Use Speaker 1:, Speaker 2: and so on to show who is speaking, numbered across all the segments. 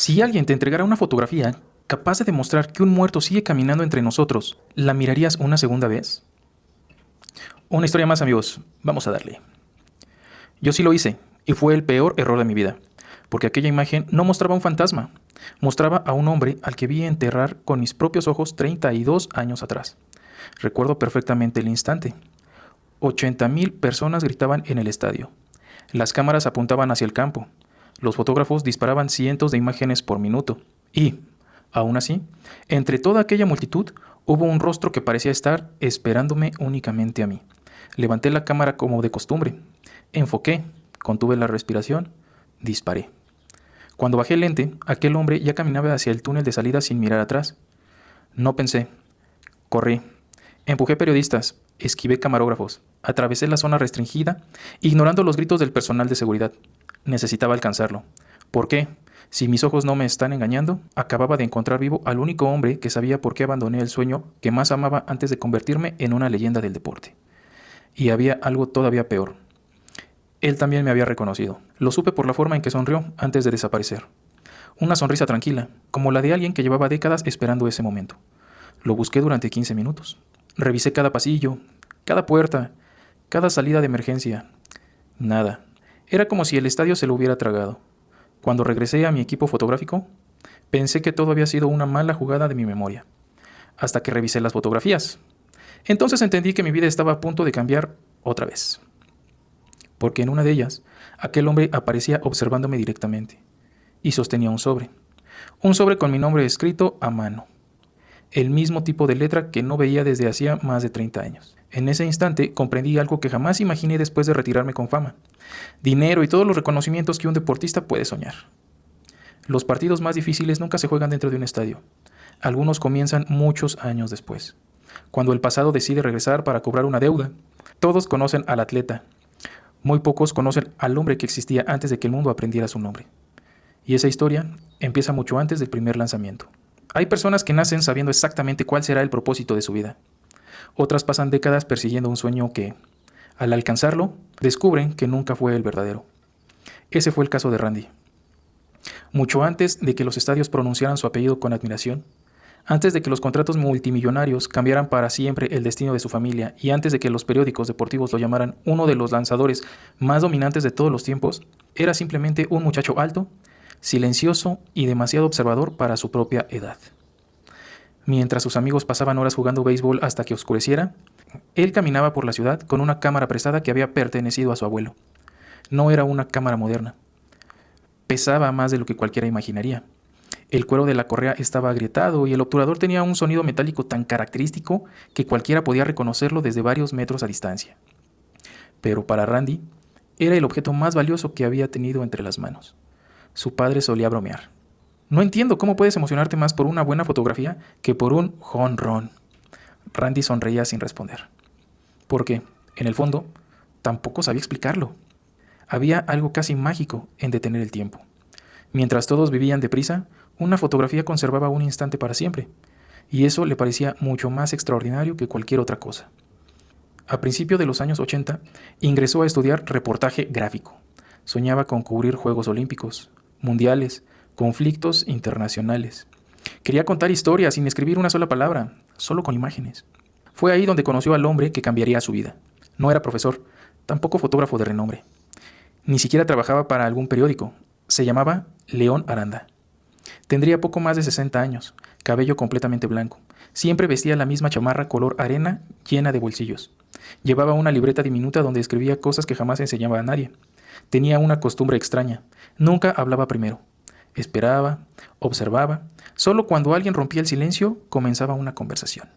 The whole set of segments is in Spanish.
Speaker 1: Si alguien te entregara una fotografía capaz de demostrar que un muerto sigue caminando entre nosotros, ¿la mirarías una segunda vez? Una historia más, amigos. Vamos a darle. Yo sí lo hice, y fue el peor error de mi vida, porque aquella imagen no mostraba un fantasma, mostraba a un hombre al que vi enterrar con mis propios ojos 32 años atrás. Recuerdo perfectamente el instante. 80,000 personas gritaban en el estadio. Las cámaras apuntaban hacia el campo. Los fotógrafos disparaban cientos de imágenes por minuto. Y, aún así, entre toda aquella multitud hubo un rostro que parecía estar esperándome únicamente a mí. Levanté la cámara como de costumbre. Enfoqué, contuve la respiración, disparé. Cuando bajé el lente, aquel hombre ya caminaba hacia el túnel de salida sin mirar atrás. No pensé. Corrí. Empujé periodistas, esquivé camarógrafos, atravesé la zona restringida, ignorando los gritos del personal de seguridad. Necesitaba alcanzarlo. ¿Por qué? Si mis ojos no me están engañando, acababa de encontrar vivo al único hombre que sabía por qué abandoné el sueño que más amaba antes de convertirme en una leyenda del deporte. Y había algo todavía peor. Él también me había reconocido. Lo supe por la forma en que sonrió antes de desaparecer. Una sonrisa tranquila, como la de alguien que llevaba décadas esperando ese momento. Lo busqué durante 15 minutos. Revisé cada pasillo, cada puerta, cada salida de emergencia. Nada. Era como si el estadio se lo hubiera tragado. Cuando regresé a mi equipo fotográfico, pensé que todo había sido una mala jugada de mi memoria. Hasta que revisé las fotografías. Entonces entendí que mi vida estaba a punto de cambiar otra vez. Porque en una de ellas, aquel hombre aparecía observándome directamente. Y sostenía un sobre. Un sobre con mi nombre escrito a mano. El mismo tipo de letra que no veía desde hacía más de 30 años. En ese instante comprendí algo que jamás imaginé después de retirarme con fama. Dinero y todos los reconocimientos que un deportista puede soñar. Los partidos más difíciles nunca se juegan dentro de un estadio. Algunos comienzan muchos años después. Cuando el pasado decide regresar para cobrar una deuda, todos conocen al atleta. Muy pocos conocen al hombre que existía antes de que el mundo aprendiera su nombre. Y esa historia empieza mucho antes del primer lanzamiento. Hay personas que nacen sabiendo exactamente cuál será el propósito de su vida. Otras pasan décadas persiguiendo un sueño que, al alcanzarlo, descubren que nunca fue el verdadero. Ese fue el caso de Randy. Mucho antes de que los estadios pronunciaran su apellido con admiración, antes de que los contratos multimillonarios cambiaran para siempre el destino de su familia y antes de que los periódicos deportivos lo llamaran uno de los lanzadores más dominantes de todos los tiempos, era simplemente un muchacho alto, silencioso y demasiado observador para su propia edad. Mientras sus amigos pasaban horas jugando béisbol hasta que oscureciera, él caminaba por la ciudad con una cámara prestada que había pertenecido a su abuelo. No era una cámara moderna. Pesaba más de lo que cualquiera imaginaría. El cuero de la correa estaba agrietado y el obturador tenía un sonido metálico tan característico que cualquiera podía reconocerlo desde varios metros a distancia. Pero para Randy, era el objeto más valioso que había tenido entre las manos. Su padre solía bromear. No entiendo cómo puedes emocionarte más por una buena fotografía que por un jonrón. Randy sonreía sin responder. Porque, en el fondo, tampoco sabía explicarlo. Había algo casi mágico en detener el tiempo. Mientras todos vivían deprisa, una fotografía conservaba un instante para siempre, y eso le parecía mucho más extraordinario que cualquier otra cosa. A principios de los años 80, ingresó a estudiar reportaje gráfico. Soñaba con cubrir Juegos Olímpicos, mundiales, conflictos internacionales. Quería contar historias sin escribir una sola palabra, solo con imágenes. Fue ahí donde conoció al hombre que cambiaría su vida. No era profesor, tampoco fotógrafo de renombre. Ni siquiera trabajaba para algún periódico. Se llamaba León Aranda. Tendría poco más de 60 años, cabello completamente blanco. Siempre vestía la misma chamarra color arena llena de bolsillos. Llevaba una libreta diminuta donde escribía cosas que jamás enseñaba a nadie. Tenía una costumbre extraña. Nunca hablaba primero. Esperaba, observaba. Solo cuando alguien rompía el silencio, comenzaba una conversación.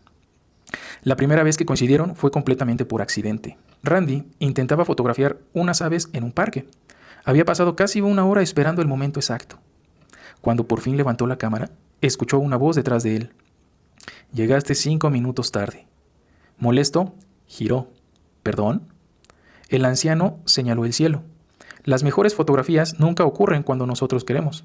Speaker 1: La primera vez que coincidieron fue completamente por accidente. Randy intentaba fotografiar unas aves en un parque. Había pasado casi una hora esperando el momento exacto. Cuando por fin levantó la cámara, escuchó una voz detrás de él. «Llegaste 5 minutos tarde». Molesto, giró. «¿Perdón?». El anciano señaló el cielo. Las mejores fotografías nunca ocurren cuando nosotros queremos.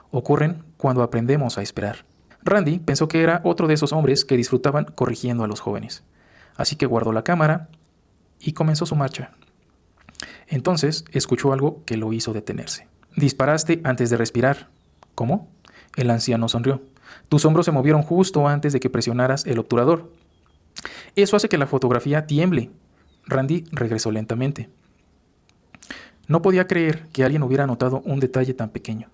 Speaker 1: Ocurren cuando aprendemos a esperar. Randy pensó que era otro de esos hombres que disfrutaban corrigiendo a los jóvenes. Así que guardó la cámara y comenzó su marcha. Entonces escuchó algo que lo hizo detenerse. «Disparaste antes de respirar». «¿Cómo?». El anciano sonrió. Tus hombros se movieron justo antes de que presionaras el obturador. Eso hace que la fotografía tiemble. Randy regresó lentamente. No podía creer que alguien hubiera notado un detalle tan pequeño.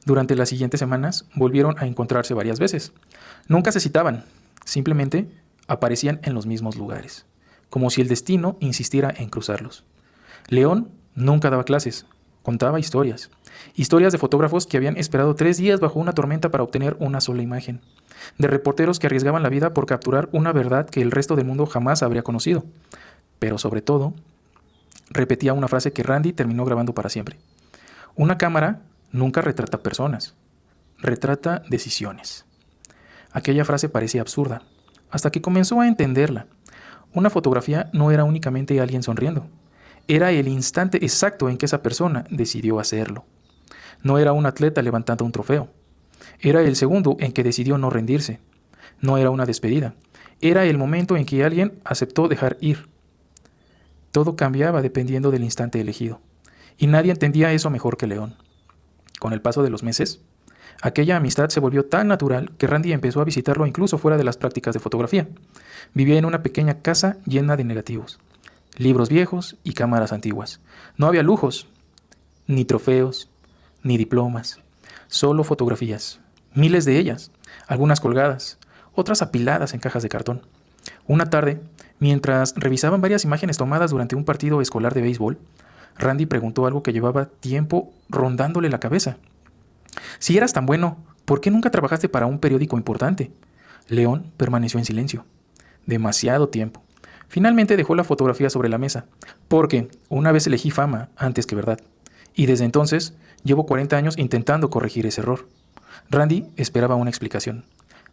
Speaker 1: Durante las siguientes semanas volvieron a encontrarse varias veces. Nunca se citaban, simplemente aparecían en los mismos lugares, como si el destino insistiera en cruzarlos. León nunca daba clases, contaba historias. Historias de fotógrafos que habían esperado 3 días bajo una tormenta para obtener una sola imagen. De reporteros que arriesgaban la vida por capturar una verdad que el resto del mundo jamás habría conocido. Pero sobre todo, repetía una frase que Randy terminó grabando para siempre. Una cámara nunca retrata personas, retrata decisiones. Aquella frase parecía absurda, hasta que comenzó a entenderla. Una fotografía no era únicamente alguien sonriendo. Era el instante exacto en que esa persona decidió hacerlo. No era un atleta levantando un trofeo. Era el segundo en que decidió no rendirse. No era una despedida. Era el momento en que alguien aceptó dejar ir. Todo cambiaba dependiendo del instante elegido. Y nadie entendía eso mejor que León. Con el paso de los meses, aquella amistad se volvió tan natural que Randy empezó a visitarlo incluso fuera de las prácticas de fotografía. Vivía en una pequeña casa llena de negativos, libros viejos y cámaras antiguas. No había lujos, ni trofeos, ni diplomas, solo fotografías, miles de ellas, algunas colgadas, otras apiladas en cajas de cartón. Una tarde, mientras revisaban varias imágenes tomadas durante un partido escolar de béisbol, Randy preguntó algo que llevaba tiempo rondándole la cabeza. Si eras tan bueno, ¿por qué nunca trabajaste para un periódico importante? León permaneció en silencio. Demasiado tiempo. Finalmente dejó la fotografía sobre la mesa, porque una vez elegí fama antes que verdad. Y desde entonces llevo 40 años intentando corregir ese error. Randy esperaba una explicación.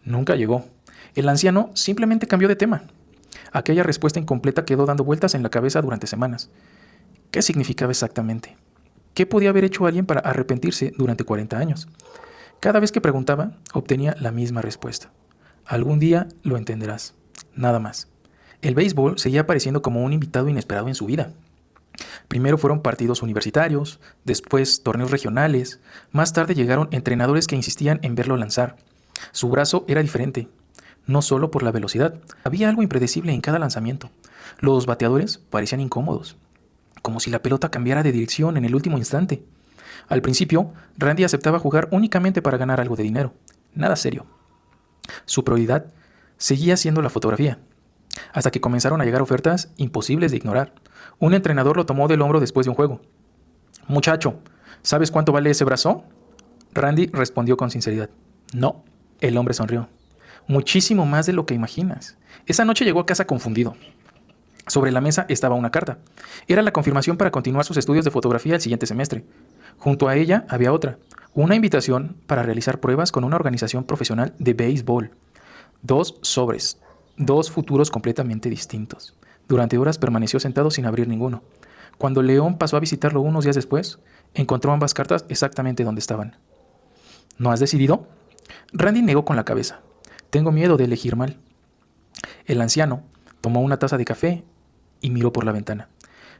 Speaker 1: Nunca llegó. El anciano simplemente cambió de tema. Aquella respuesta incompleta quedó dando vueltas en la cabeza durante semanas. ¿Qué significaba exactamente? ¿Qué podía haber hecho alguien para arrepentirse durante 40 años? Cada vez que preguntaba, obtenía la misma respuesta. Algún día lo entenderás. Nada más. El béisbol seguía apareciendo como un invitado inesperado en su vida. Primero fueron partidos universitarios, después torneos regionales, más tarde llegaron entrenadores que insistían en verlo lanzar. Su brazo era diferente, no solo por la velocidad, había algo impredecible en cada lanzamiento. Los bateadores parecían incómodos, como si la pelota cambiara de dirección en el último instante. Al principio, Randy aceptaba jugar únicamente para ganar algo de dinero, nada serio. Su prioridad seguía siendo la fotografía, hasta que comenzaron a llegar ofertas imposibles de ignorar. Un entrenador lo tomó del hombro después de un juego. Muchacho, ¿sabes cuánto vale ese brazo? Randy respondió con sinceridad. No, el hombre sonrió. Muchísimo más de lo que imaginas. Esa noche llegó a casa confundido. Sobre la mesa estaba una carta. Era la confirmación para continuar sus estudios de fotografía el siguiente semestre. Junto a ella había otra, una invitación para realizar pruebas con una organización profesional de béisbol. 2 sobres, 2 futuros completamente distintos. Durante horas permaneció sentado sin abrir ninguno. Cuando León pasó a visitarlo unos días después, encontró ambas cartas exactamente donde estaban. ¿No has decidido? Randy negó con la cabeza. Tengo miedo de elegir mal. El anciano tomó una taza de café y miró por la ventana.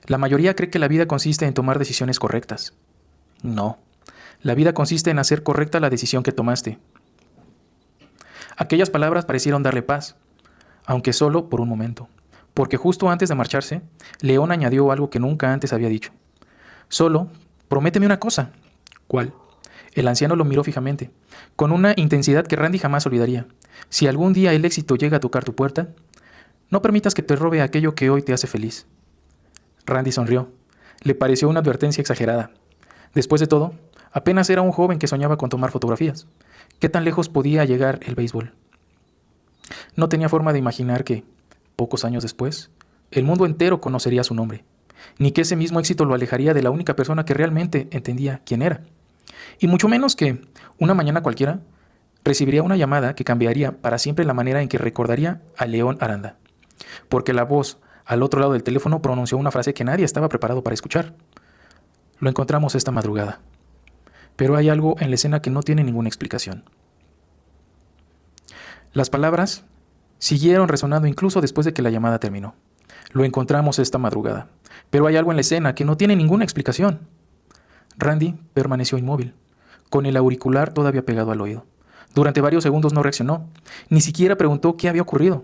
Speaker 1: La mayoría cree que la vida consiste en tomar decisiones correctas. No, la vida consiste en hacer correcta la decisión que tomaste. Aquellas palabras parecieron darle paz, aunque solo por un momento, porque justo antes de marcharse, León añadió algo que nunca antes había dicho. Solo, prométeme una cosa. ¿Cuál? El anciano lo miró fijamente, con una intensidad que Randy jamás olvidaría. Si algún día el éxito llega a tocar tu puerta, no permitas que te robe aquello que hoy te hace feliz. Randy sonrió. Le pareció una advertencia exagerada. Después de todo, apenas era un joven que soñaba con tomar fotografías. ¿Qué tan lejos podía llegar el béisbol? No tenía forma de imaginar que, pocos años después, el mundo entero conocería su nombre, ni que ese mismo éxito lo alejaría de la única persona que realmente entendía quién era. Y mucho menos que, una mañana cualquiera, recibiría una llamada que cambiaría para siempre la manera en que recordaría a León Aranda. Porque la voz al otro lado del teléfono pronunció una frase que nadie estaba preparado para escuchar. Lo encontramos esta madrugada. Pero hay algo en la escena que no tiene ninguna explicación. Las palabras siguieron resonando incluso después de que la llamada terminó. Lo encontramos esta madrugada. Pero hay algo en la escena que no tiene ninguna explicación. Randy permaneció inmóvil, con el auricular todavía pegado al oído. Durante varios segundos no reaccionó, ni siquiera preguntó qué había ocurrido.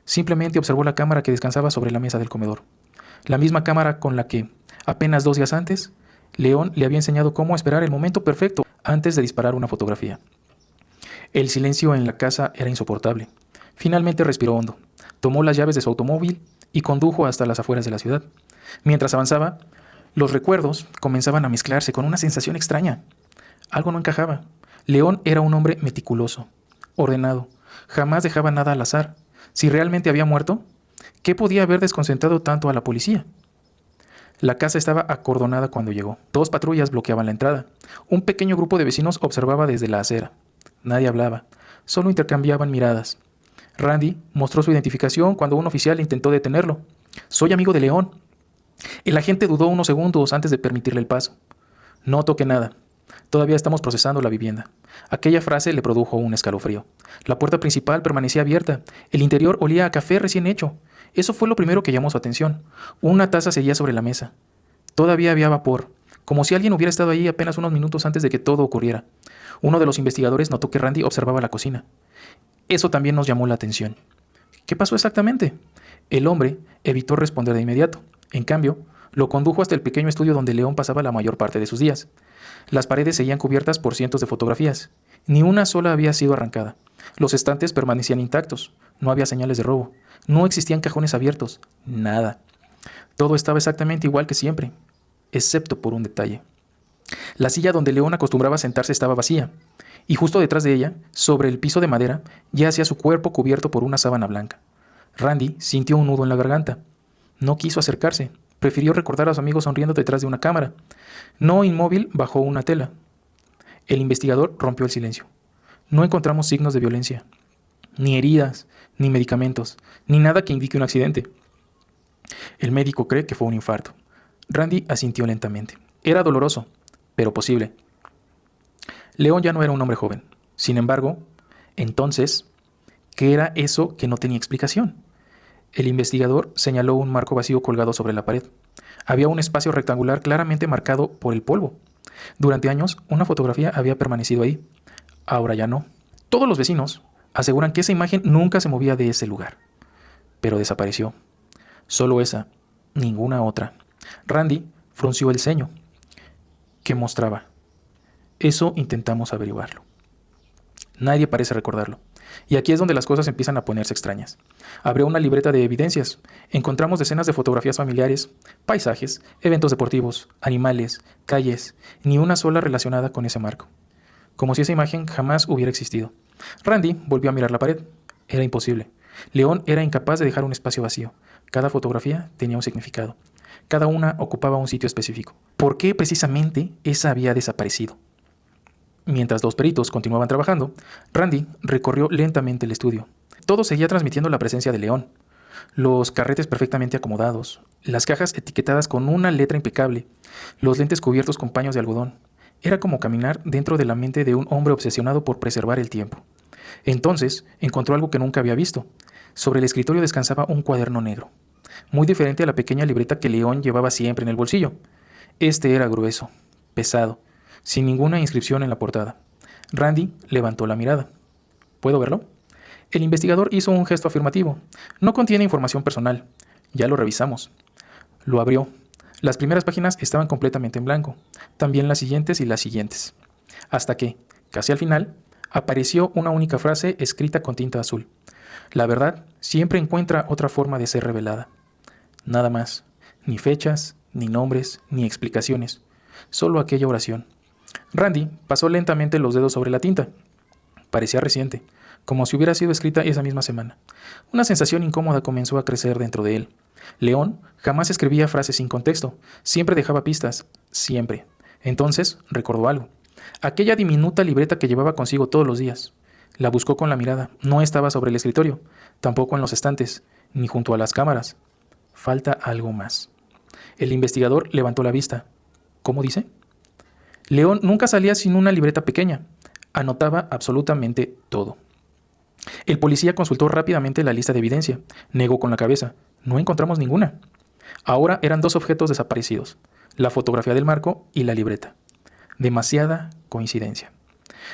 Speaker 1: Simplemente observó la cámara que descansaba sobre la mesa del comedor. La misma cámara con la que, apenas 2 días antes, León le había enseñado cómo esperar el momento perfecto antes de disparar una fotografía. El silencio en la casa era insoportable. Finalmente respiró hondo, tomó las llaves de su automóvil y condujo hasta las afueras de la ciudad. Mientras avanzaba, los recuerdos comenzaban a mezclarse con una sensación extraña. Algo no encajaba. León era un hombre meticuloso, ordenado, jamás dejaba nada al azar. Si realmente había muerto, ¿qué podía haber desconcentrado tanto a la policía? La casa estaba acordonada cuando llegó. 2 patrullas bloqueaban la entrada. Un pequeño grupo de vecinos observaba desde la acera. Nadie hablaba, solo intercambiaban miradas. Randy mostró su identificación cuando un oficial intentó detenerlo. «Soy amigo de León». El agente dudó unos segundos antes de permitirle el paso. «No toque nada. Todavía estamos procesando la vivienda». Aquella frase le produjo un escalofrío. La puerta principal permanecía abierta. El interior olía a café recién hecho. Eso fue lo primero que llamó su atención. Una taza seguía sobre la mesa. Todavía había vapor, como si alguien hubiera estado allí apenas unos minutos antes de que todo ocurriera. Uno de los investigadores notó que Randy observaba la cocina. Eso también nos llamó la atención. ¿Qué pasó exactamente? El hombre evitó responder de inmediato. En cambio, lo condujo hasta el pequeño estudio donde León pasaba la mayor parte de sus días. Las paredes seguían cubiertas por cientos de fotografías. Ni una sola había sido arrancada. Los estantes permanecían intactos. No había señales de robo. No existían cajones abiertos. Nada. Todo estaba exactamente igual que siempre, excepto por un detalle. La silla donde León acostumbraba sentarse estaba vacía, y justo detrás de ella, sobre el piso de madera, yacía su cuerpo cubierto por una sábana blanca. Randy sintió un nudo en la garganta. No quiso acercarse. Prefirió recordar a su amigo sonriendo detrás de una cámara. No inmóvil bajo una tela. El investigador rompió el silencio. No encontramos signos de violencia, ni heridas, ni medicamentos, ni nada que indique un accidente. El médico cree que fue un infarto. Randy asintió lentamente. Era doloroso, pero posible. León ya no era un hombre joven. Sin embargo, entonces, ¿qué era eso que no tenía explicación? El investigador señaló un marco vacío colgado sobre la pared. Había un espacio rectangular claramente marcado por el polvo. Durante años, una fotografía había permanecido ahí. Ahora ya no. Todos los vecinos aseguran que esa imagen nunca se movía de ese lugar. Pero desapareció. Solo esa, ninguna otra. Randy frunció el ceño. ¿Qué mostraba? Eso intentamos averiguarlo. Nadie parece recordarlo. Y aquí es donde las cosas empiezan a ponerse extrañas. Abrió una libreta de evidencias. Encontramos decenas de fotografías familiares, paisajes, eventos deportivos, animales, calles, ni una sola relacionada con ese marco. Como si esa imagen jamás hubiera existido. Randy volvió a mirar la pared. Era imposible. León era incapaz de dejar un espacio vacío. Cada fotografía tenía un significado. Cada una ocupaba un sitio específico. ¿Por qué precisamente esa había desaparecido? Mientras 2 peritos continuaban trabajando, Randy recorrió lentamente el estudio. Todo seguía transmitiendo la presencia de León. Los carretes perfectamente acomodados, las cajas etiquetadas con una letra impecable, los lentes cubiertos con paños de algodón. Era como caminar dentro de la mente de un hombre obsesionado por preservar el tiempo. Entonces encontró algo que nunca había visto. Sobre el escritorio descansaba un cuaderno negro, muy diferente a la pequeña libreta que León llevaba siempre en el bolsillo. Este era grueso, pesado, sin ninguna inscripción en la portada. Randy levantó la mirada. ¿Puedo verlo? El investigador hizo un gesto afirmativo. No contiene información personal. Ya lo revisamos. Lo abrió. Las primeras páginas estaban completamente en blanco. También las siguientes y las siguientes. Hasta que, casi al final, apareció una única frase escrita con tinta azul. La verdad siempre encuentra otra forma de ser revelada. Nada más. Ni fechas, ni nombres, ni explicaciones. Solo aquella oración. Randy pasó lentamente los dedos sobre la tinta. Parecía reciente, como si hubiera sido escrita esa misma semana. Una sensación incómoda comenzó a crecer dentro de él. León jamás escribía frases sin contexto, siempre dejaba pistas, siempre. Entonces recordó algo. Aquella diminuta libreta que llevaba consigo todos los días. La buscó con la mirada. No estaba sobre el escritorio, tampoco en los estantes, ni junto a las cámaras. Falta algo más. El investigador levantó la vista. ¿Cómo dice? León nunca salía sin una libreta pequeña. Anotaba absolutamente todo. El policía consultó rápidamente la lista de evidencia. Negó con la cabeza. No encontramos ninguna. Ahora eran 2 objetos desaparecidos: la fotografía del marco y la libreta. Demasiada coincidencia.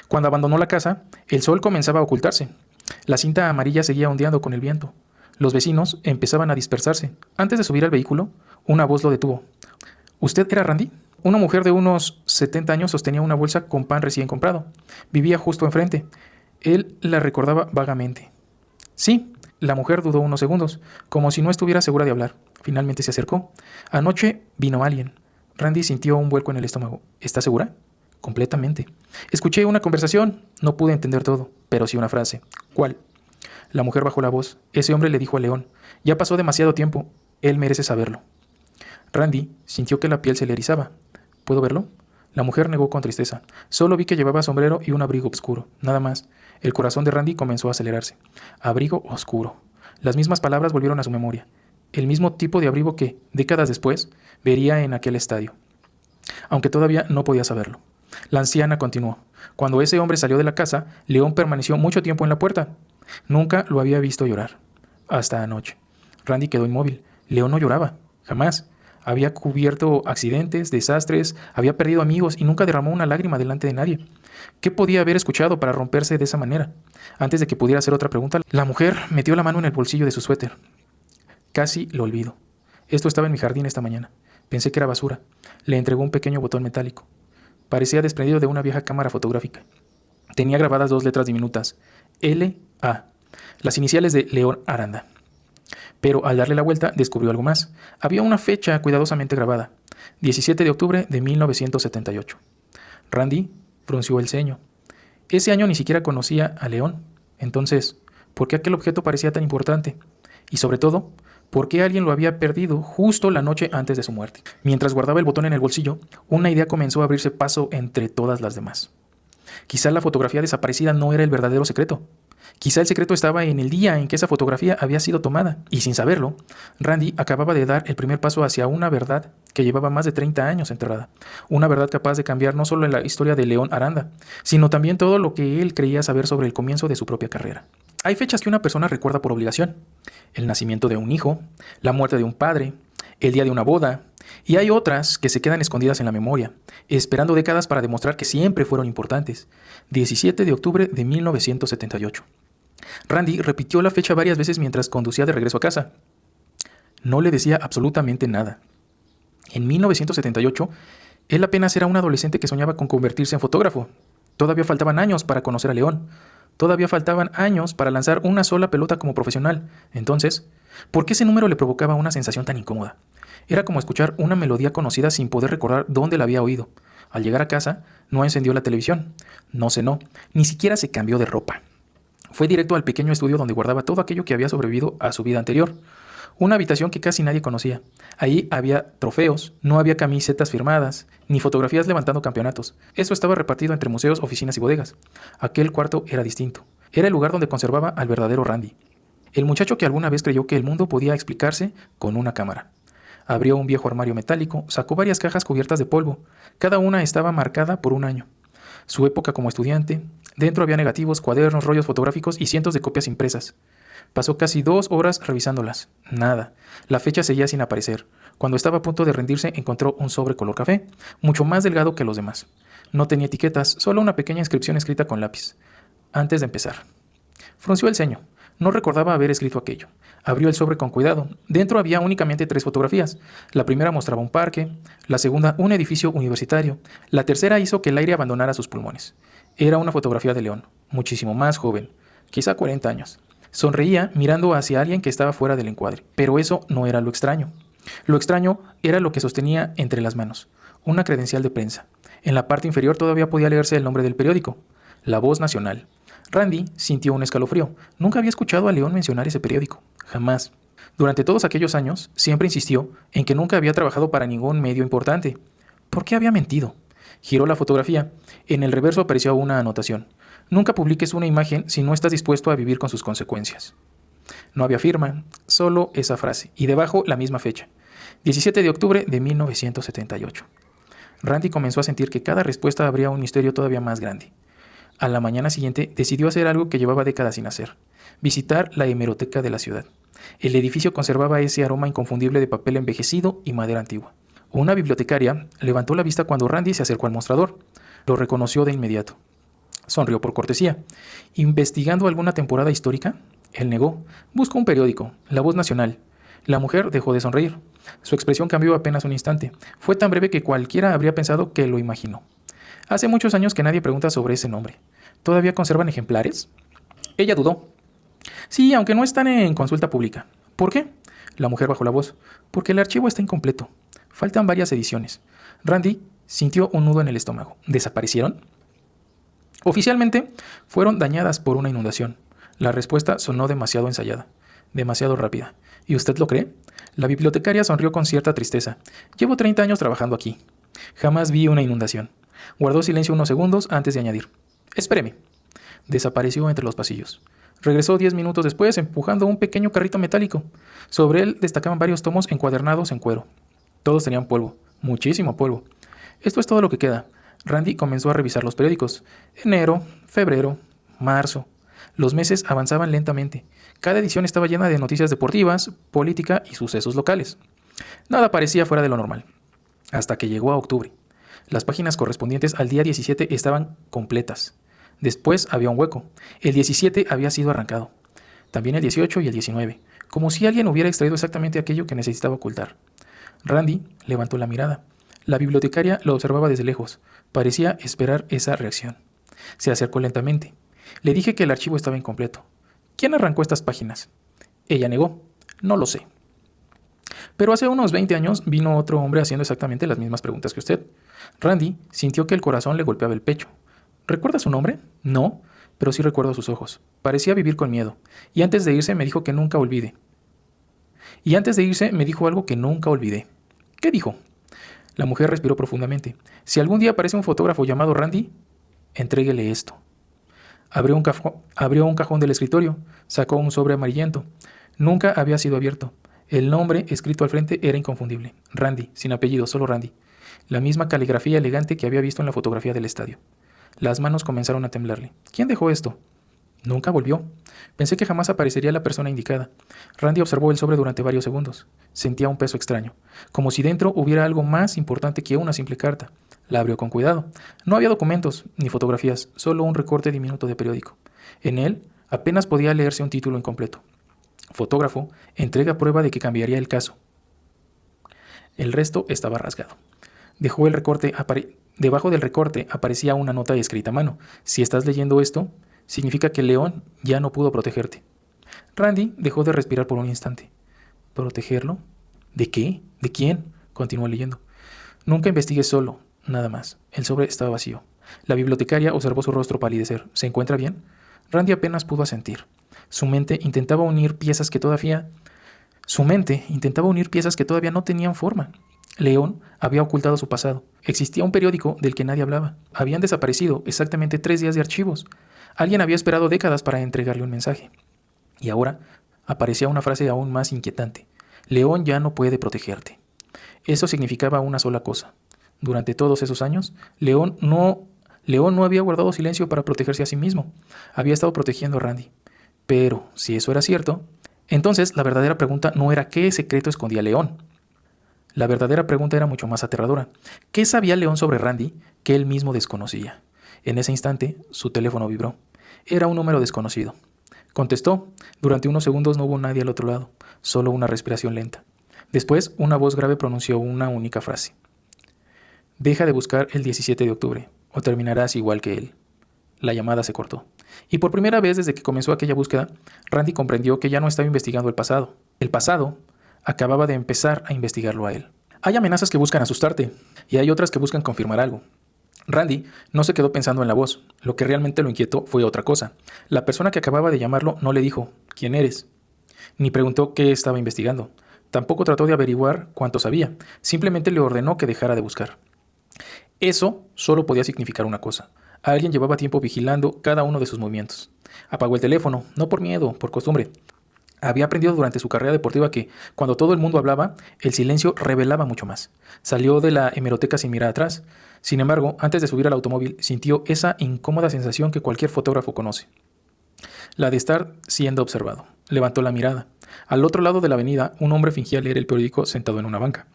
Speaker 1: Cuando abandonó la casa, el sol comenzaba a ocultarse. La cinta amarilla seguía ondeando con el viento. Los vecinos empezaban a dispersarse. Antes de subir al vehículo, una voz lo detuvo. ¿Usted era Randy? Una mujer de unos 70 años sostenía una bolsa con pan recién comprado. Vivía justo enfrente. Él la recordaba vagamente. Sí, la mujer dudó unos segundos, como si no estuviera segura de hablar. Finalmente se acercó. Anoche vino alguien. Randy sintió un vuelco en el estómago. ¿Está segura? Completamente. Escuché una conversación. No pude entender todo, pero sí una frase. ¿Cuál? La mujer bajó la voz. Ese hombre le dijo a León. Ya pasó demasiado tiempo. Él merece saberlo. Randy sintió que la piel se le erizaba. ¿Puedo verlo? La mujer negó con tristeza. Solo vi que llevaba sombrero y un abrigo oscuro. Nada más. El corazón de Randy comenzó a acelerarse. Abrigo oscuro. Las mismas palabras volvieron a su memoria. El mismo tipo de abrigo que, décadas después, vería en aquel estadio. Aunque todavía no podía saberlo. La anciana continuó. Cuando ese hombre salió de la casa, León permaneció mucho tiempo en la puerta. Nunca lo había visto llorar. Hasta anoche. Randy quedó inmóvil. León no lloraba. Jamás. Había cubierto accidentes, desastres, había perdido amigos y nunca derramó una lágrima delante de nadie. ¿Qué podía haber escuchado para romperse de esa manera? Antes de que pudiera hacer otra pregunta, la mujer metió la mano en el bolsillo de su suéter. Casi lo olvido. Esto estaba en mi jardín esta mañana. Pensé que era basura. Le entregó un pequeño botón metálico. Parecía desprendido de una vieja cámara fotográfica. Tenía grabadas 2 letras diminutas. L.A. Las iniciales de León Aranda. Pero al darle la vuelta descubrió algo más. Había una fecha cuidadosamente grabada. 17 de octubre de 1978. Randy frunció el ceño. Ese año ni siquiera conocía a León. Entonces, ¿por qué aquel objeto parecía tan importante? Y sobre todo, ¿por qué alguien lo había perdido justo la noche antes de su muerte? Mientras guardaba el botón en el bolsillo, una idea comenzó a abrirse paso entre todas las demás. Quizá la fotografía desaparecida no era el verdadero secreto. Quizá el secreto estaba en el día en que esa fotografía había sido tomada. Y sin saberlo, Randy acababa de dar el primer paso hacia una verdad que llevaba más de 30 años enterrada. Una verdad capaz de cambiar no solo la historia de León Aranda, sino también todo lo que él creía saber sobre el comienzo de su propia carrera. Hay fechas que una persona recuerda por obligación. El nacimiento de un hijo, la muerte de un padre, el día de una boda, y hay otras que se quedan escondidas en la memoria, esperando décadas para demostrar que siempre fueron importantes. 17 de octubre de 1978. Randy repitió la fecha varias veces mientras conducía de regreso a casa. No le decía absolutamente nada. En 1978, él apenas era un adolescente que soñaba con convertirse en fotógrafo. Todavía faltaban años para conocer a León. Todavía faltaban años para lanzar una sola pelota como profesional. Entonces, ¿por qué ese número le provocaba una sensación tan incómoda? Era como escuchar una melodía conocida sin poder recordar dónde la había oído. Al llegar a casa, no encendió la televisión, no cenó, ni siquiera se cambió de ropa. Fue directo al pequeño estudio donde guardaba todo aquello que había sobrevivido a su vida anterior. Una habitación que casi nadie conocía. Ahí había trofeos, no había camisetas firmadas, ni fotografías levantando campeonatos. Eso estaba repartido entre museos, oficinas y bodegas. Aquel cuarto era distinto. Era el lugar donde conservaba al verdadero Randy. El muchacho que alguna vez creyó que el mundo podía explicarse con una cámara. Abrió un viejo armario metálico, sacó varias cajas cubiertas de polvo. Cada una estaba marcada por un año. Su época como estudiante. Dentro había negativos, cuadernos, rollos fotográficos y cientos de copias impresas. Pasó casi 2 horas revisándolas. Nada. La fecha seguía sin aparecer. Cuando estaba a punto de rendirse, encontró un sobre color café, mucho más delgado que los demás. No tenía etiquetas, solo una pequeña inscripción escrita con lápiz. Antes de empezar. Frunció el ceño. No recordaba haber escrito aquello. Abrió el sobre con cuidado. Dentro había únicamente 3 fotografías. La primera mostraba un parque, la segunda un edificio universitario, la tercera hizo que el aire abandonara sus pulmones. Era una fotografía de León, muchísimo más joven, quizá 40 años. Sonreía mirando hacia alguien que estaba fuera del encuadre, pero eso no era lo extraño. Lo extraño era lo que sostenía entre las manos, una credencial de prensa. En la parte inferior todavía podía leerse el nombre del periódico, La Voz Nacional. Randy sintió un escalofrío. Nunca había escuchado a León mencionar ese periódico. Jamás. Durante todos aquellos años, siempre insistió en que nunca había trabajado para ningún medio importante. ¿Por qué había mentido? Giró la fotografía. En el reverso apareció una anotación. Nunca publiques una imagen si no estás dispuesto a vivir con sus consecuencias. No había firma, solo esa frase. Y debajo la misma fecha. 17 de octubre de 1978. Randy comenzó a sentir que cada respuesta abría un misterio todavía más grande. A la mañana siguiente decidió hacer algo que llevaba décadas sin hacer. Visitar la hemeroteca de la ciudad. El edificio conservaba ese aroma inconfundible de papel envejecido y madera antigua. Una bibliotecaria levantó la vista cuando Randy se acercó al mostrador. Lo reconoció de inmediato. Sonrió por cortesía. ¿Investigando alguna temporada histórica? Él negó. Buscó un periódico, La Voz Nacional. La mujer dejó de sonreír. Su expresión cambió apenas un instante. Fue tan breve que cualquiera habría pensado que lo imaginó. Hace muchos años que nadie pregunta sobre ese nombre. ¿Todavía conservan ejemplares? Ella dudó. Sí, aunque no están en consulta pública. ¿Por qué? La mujer bajó la voz. Porque el archivo está incompleto. Faltan varias ediciones. Randy sintió un nudo en el estómago. ¿Desaparecieron? Oficialmente, fueron dañadas por una inundación. La respuesta sonó demasiado ensayada, demasiado rápida. ¿Y usted lo cree? La bibliotecaria sonrió con cierta tristeza. Llevo 30 años trabajando aquí. Jamás vi una inundación. Guardó silencio unos segundos antes de añadir. Espéreme. Desapareció entre los pasillos. Regresó 10 minutos después empujando un pequeño carrito metálico. Sobre él destacaban varios tomos encuadernados en cuero. Todos tenían polvo, muchísimo polvo. Esto es todo lo que queda. Randy comenzó a revisar los periódicos. Enero, febrero, marzo. Los meses avanzaban lentamente. Cada edición estaba llena de noticias deportivas, política y sucesos locales. Nada parecía fuera de lo normal. Hasta que llegó a octubre. Las páginas correspondientes al día 17 estaban completas. Después había un hueco. El 17 había sido arrancado. También el 18 y el 19. Como si alguien hubiera extraído exactamente aquello que necesitaba ocultar. Randy levantó la mirada. La bibliotecaria lo observaba desde lejos. Parecía esperar esa reacción. Se acercó lentamente. Le dije que el archivo estaba incompleto. ¿Quién arrancó estas páginas? Ella negó. No lo sé. Pero hace unos 20 años vino otro hombre haciendo exactamente las mismas preguntas que usted. Randy sintió que el corazón le golpeaba el pecho. ¿Recuerda su nombre? No, pero sí recuerdo sus ojos. Parecía vivir con miedo. Y antes de irse me dijo que nunca olvide. Y antes de irse me dijo algo que nunca olvidé. ¿Qué dijo? La mujer respiró profundamente. Si algún día aparece un fotógrafo llamado Randy, entréguele esto. Abrió un cajón del escritorio, sacó un sobre amarillento. Nunca había sido abierto. El nombre escrito al frente era inconfundible. Randy, sin apellido, solo Randy. La misma caligrafía elegante que había visto en la fotografía del estadio. Las manos comenzaron a temblarle. ¿Quién dejó esto? Nunca volvió. Pensé que jamás aparecería la persona indicada. Randy observó el sobre durante varios segundos. Sentía un peso extraño, como si dentro hubiera algo más importante que una simple carta. La abrió con cuidado. No había documentos ni fotografías, solo un recorte diminuto de periódico. En él apenas podía leerse un título incompleto. Fotógrafo entrega prueba de que cambiaría el caso. El resto estaba rasgado. Debajo del recorte aparecía una nota escrita a mano. Si estás leyendo esto, significa que León ya no pudo protegerte. Randy dejó de respirar por un instante. ¿Protegerlo? ¿De qué? ¿De quién? Continuó leyendo. Nunca investigué solo, nada más. El sobre estaba vacío. La bibliotecaria observó su rostro palidecer. ¿Se encuentra bien? Randy apenas pudo asentir. Su mente intentaba unir piezas que todavía no tenían forma. León había ocultado su pasado. Existía un periódico del que nadie hablaba. Habían desaparecido exactamente 3 días de archivos. Alguien había esperado décadas para entregarle un mensaje. Y ahora aparecía una frase aún más inquietante. León ya no puede protegerte. Eso significaba una sola cosa. Durante todos esos años, León no había guardado silencio para protegerse a sí mismo. Había estado protegiendo a Randy. Pero, si eso era cierto, entonces la verdadera pregunta no era qué secreto escondía León. La verdadera pregunta era mucho más aterradora. ¿Qué sabía León sobre Randy que él mismo desconocía? En ese instante, su teléfono vibró. Era un número desconocido. Contestó. Durante unos segundos no hubo nadie al otro lado, solo una respiración lenta. Después, una voz grave pronunció una única frase. Deja de buscar el 17 de octubre, o terminarás igual que él. La llamada se cortó. Y por primera vez desde que comenzó aquella búsqueda, Randy comprendió que ya no estaba investigando el pasado. El pasado acababa de empezar a investigarlo a él. Hay amenazas que buscan asustarte, y hay otras que buscan confirmar algo. Randy no se quedó pensando en la voz. Lo que realmente lo inquietó fue otra cosa. La persona que acababa de llamarlo no le dijo «¿Quién eres?», ni preguntó qué estaba investigando. Tampoco trató de averiguar cuánto sabía. Simplemente le ordenó que dejara de buscar. Eso solo podía significar una cosa. Alguien llevaba tiempo vigilando cada uno de sus movimientos. Apagó el teléfono, no por miedo, por costumbre. Había aprendido durante su carrera deportiva que, cuando todo el mundo hablaba, el silencio revelaba mucho más. Salió de la hemeroteca sin mirar atrás. Sin embargo, antes de subir al automóvil, sintió esa incómoda sensación que cualquier fotógrafo conoce. La de estar siendo observado. Levantó la mirada. Al otro lado de la avenida, un hombre fingía leer el periódico sentado en una banca.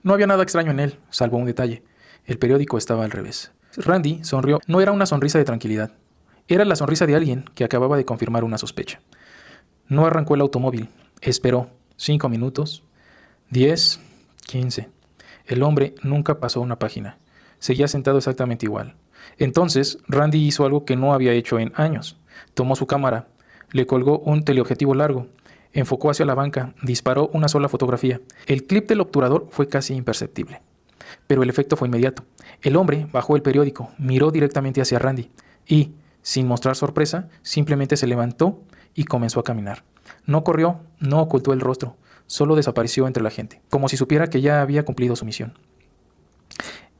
Speaker 1: No había nada extraño en él, salvo un detalle. El periódico estaba al revés. Randy sonrió. No era una sonrisa de tranquilidad. Era la sonrisa de alguien que acababa de confirmar una sospecha. No arrancó el automóvil. Esperó 5 minutos, 10, 15. El hombre nunca pasó una página. Seguía sentado exactamente igual. Entonces, Randy hizo algo que no había hecho en años. Tomó su cámara, le colgó un teleobjetivo largo, enfocó hacia la banca, disparó una sola fotografía. El clip del obturador fue casi imperceptible, pero el efecto fue inmediato. El hombre bajó el periódico, miró directamente hacia Randy y, sin mostrar sorpresa, simplemente se levantó y comenzó a caminar. No corrió, no ocultó el rostro, solo desapareció entre la gente, como si supiera que ya había cumplido su misión.